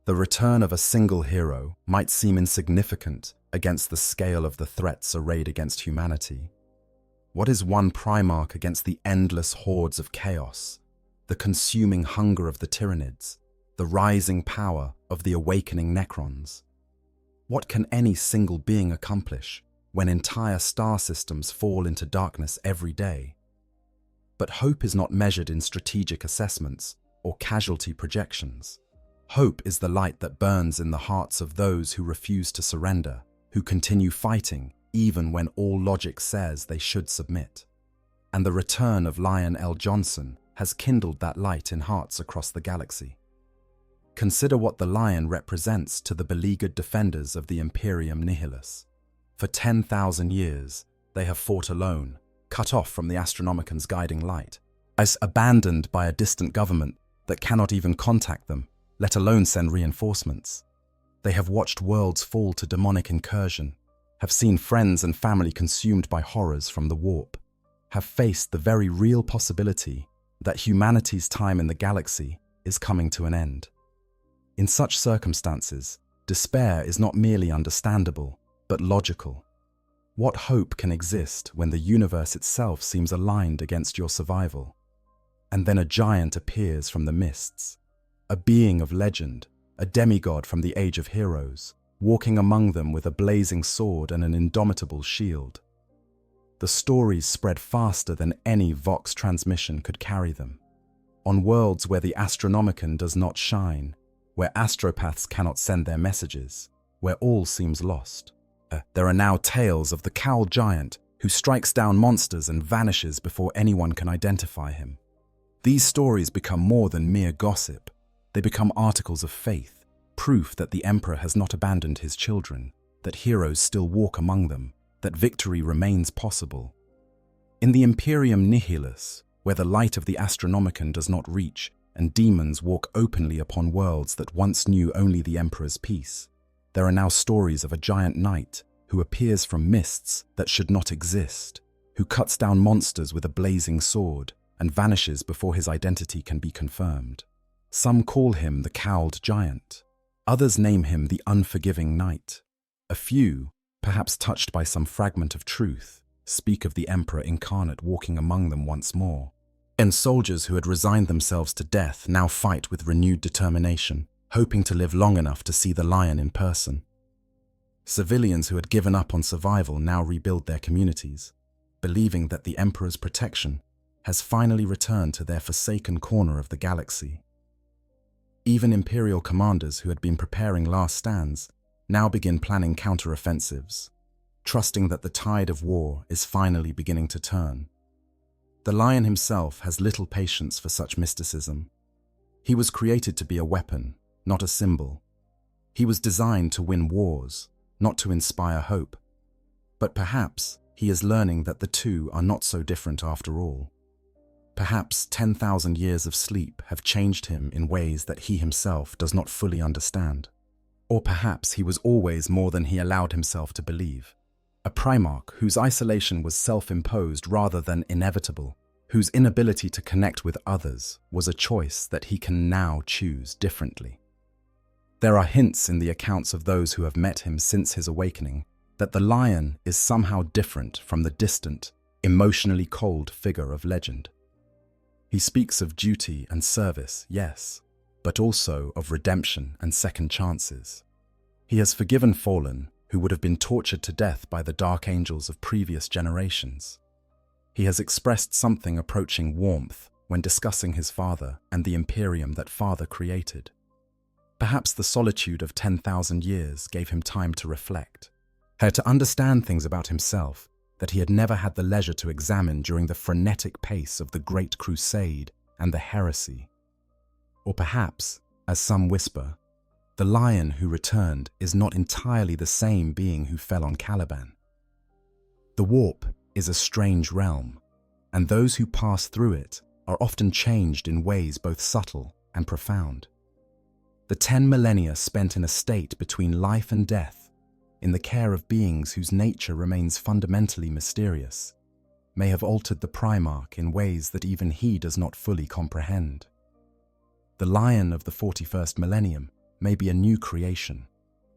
the return of a single hero might seem insignificant against the scale of the threats arrayed against humanity. What is one Primarch against the endless hordes of chaos, the consuming hunger of the Tyranids, the rising power of the awakening Necrons? What can any single being accomplish when entire star systems fall into darkness every day? But hope is not measured in strategic assessments or casualty projections. Hope is the light that burns in the hearts of those who refuse to surrender, who continue fighting even when all logic says they should submit. And the return of Lionel Johnson has kindled that light in hearts across the galaxy. Consider what the lion represents to the beleaguered defenders of the Imperium Nihilus. For 10,000 years, they have fought alone, cut off from the Astronomican's guiding light, as abandoned by a distant government that cannot even contact them, let alone send reinforcements. They have watched worlds fall to demonic incursion, have seen friends and family consumed by horrors from the warp, have faced the very real possibility that humanity's time in the galaxy is coming to an end. In such circumstances, despair is not merely understandable, but logical. What hope can exist when the universe itself seems aligned against your survival? And then a giant appears from the mists, a being of legend, a demigod from the Age of Heroes, walking among them with a blazing sword and an indomitable shield. The stories spread faster than any Vox transmission could carry them. On worlds where the Astronomican does not shine, where astropaths cannot send their messages, where all seems lost, there are now tales of the Cowl Giant who strikes down monsters and vanishes before anyone can identify him. These stories become more than mere gossip. They become articles of faith, proof that the Emperor has not abandoned his children, that heroes still walk among them, that victory remains possible. In the Imperium Nihilus, where the light of the Astronomican does not reach and demons walk openly upon worlds that once knew only the Emperor's peace, there are now stories of a giant knight who appears from mists that should not exist, who cuts down monsters with a blazing sword and vanishes before his identity can be confirmed. Some call him the Cowled Giant. Others name him the Unforgiving Knight. A few, perhaps touched by some fragment of truth, speak of the Emperor incarnate walking among them once more. And soldiers who had resigned themselves to death now fight with renewed determination, hoping to live long enough to see the lion in person. Civilians who had given up on survival now rebuild their communities, believing that the Emperor's protection has finally returned to their forsaken corner of the galaxy. Even Imperial commanders who had been preparing last stands now begin planning counter-offensives, trusting that the tide of war is finally beginning to turn. The lion himself has little patience for such mysticism. He was created to be a weapon, not a symbol. He was designed to win wars, not to inspire hope. But perhaps he is learning that the two are not so different after all. Perhaps 10,000 years of sleep have changed him in ways that he himself does not fully understand. Or perhaps he was always more than he allowed himself to believe. A Primarch whose isolation was self-imposed rather than inevitable, whose inability to connect with others was a choice that he can now choose differently. There are hints in the accounts of those who have met him since his awakening that the lion is somehow different from the distant, emotionally cold figure of legend. He speaks of duty and service, yes, but also of redemption and second chances. He has forgiven fallen who would have been tortured to death by the dark angels of previous generations. He has expressed something approaching warmth when discussing his father and the Imperium that father created. Perhaps the solitude of 10,000 years gave him time to reflect, to understand things about himself that he had never had the leisure to examine during the frenetic pace of the Great Crusade and the Heresy. Or perhaps, as some whisper, the lion who returned is not entirely the same being who fell on Caliban. The warp is a strange realm, and those who pass through it are often changed in ways both subtle and profound. The 10 millennia spent in a state between life and death, in the care of beings whose nature remains fundamentally mysterious, may have altered the Primarch in ways that even he does not fully comprehend. The lion of the 41st millennium may be a new creation,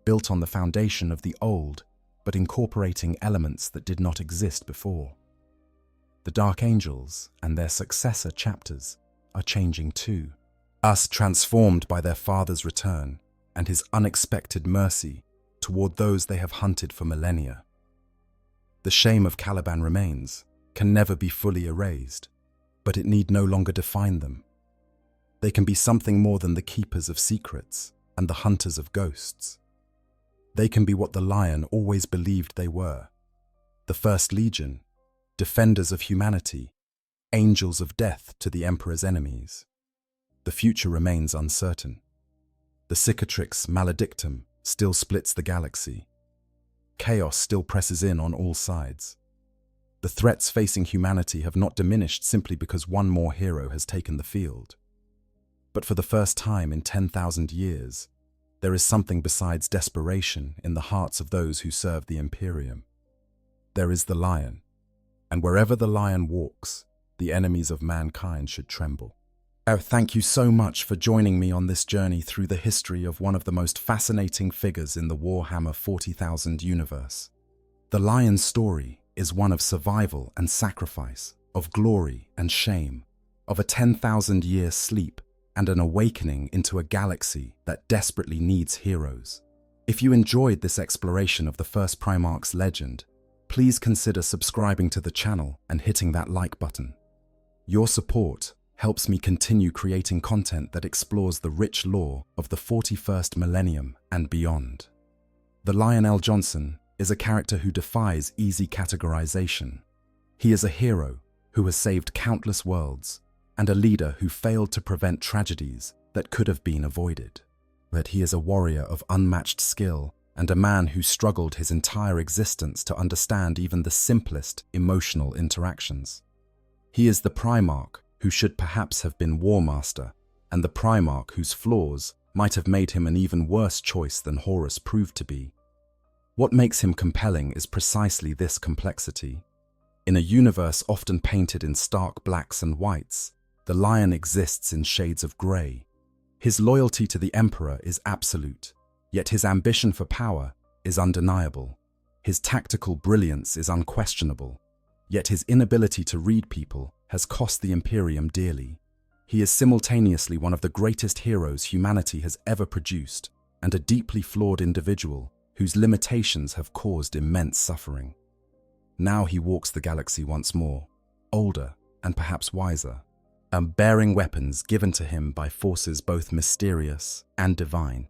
built on the foundation of the old, but incorporating elements that did not exist before. The Dark Angels and their successor chapters are changing too, us transformed by their Father's return and his unexpected mercy toward those they have hunted for millennia. The shame of Caliban remains, can never be fully erased, but it need no longer define them. They can be something more than the keepers of secrets and the hunters of ghosts. They can be what the lion always believed they were: the First Legion, defenders of humanity, angels of death to the Emperor's enemies. The future remains uncertain. The cicatrix maledictum still splits the galaxy. Chaos still presses in on all sides. The threats facing humanity have not diminished simply because one more hero has taken the field. But for the first time in 10,000 years, there is something besides desperation in the hearts of those who serve the Imperium. There is the lion, and wherever the lion walks, the enemies of mankind should tremble. Oh, thank you so much for joining me on this journey through the history of one of the most fascinating figures in the Warhammer 40,000 universe. The lion's story is one of survival and sacrifice, of glory and shame, of a 10,000-year sleep and an awakening into a galaxy that desperately needs heroes. If you enjoyed this exploration of the first Primarch's legend, please consider subscribing to the channel and hitting that like button. Your support helps me continue creating content that explores the rich lore of the 41st millennium and beyond. The Lionel Johnson is a character who defies easy categorization. He is a hero who has saved countless worlds and a leader who failed to prevent tragedies that could have been avoided. But he is a warrior of unmatched skill and a man who struggled his entire existence to understand even the simplest emotional interactions. He is the Primarch who should perhaps have been War Master, and the Primarch whose flaws might have made him an even worse choice than Horus proved to be. What makes him compelling is precisely this complexity. In a universe often painted in stark blacks and whites, the lion exists in shades of grey. His loyalty to the Emperor is absolute, yet his ambition for power is undeniable. His tactical brilliance is unquestionable, yet his inability to read people has cost the Imperium dearly. He is simultaneously one of the greatest heroes humanity has ever produced, and a deeply flawed individual whose limitations have caused immense suffering. Now he walks the galaxy once more, older and perhaps wiser, bearing weapons given to him by forces both mysterious and divine.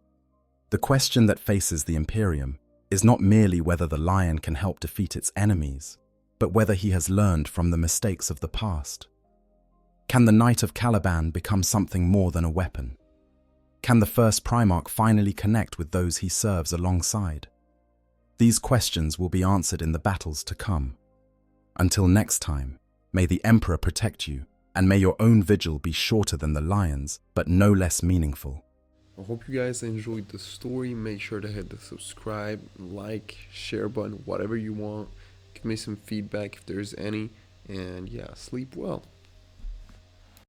The question that faces the Imperium is not merely whether the lion can help defeat its enemies, but whether he has learned from the mistakes of the past. Can the Knight of Caliban become something more than a weapon? Can the first Primarch finally connect with those he serves alongside? These questions will be answered in the battles to come. Until next time, may the Emperor protect you, and may your own vigil be shorter than the lion's, but no less meaningful. I hope you guys enjoyed the story. Make sure to hit the subscribe, like, share button, whatever you want. Give me some feedback if there's any. And yeah, sleep well.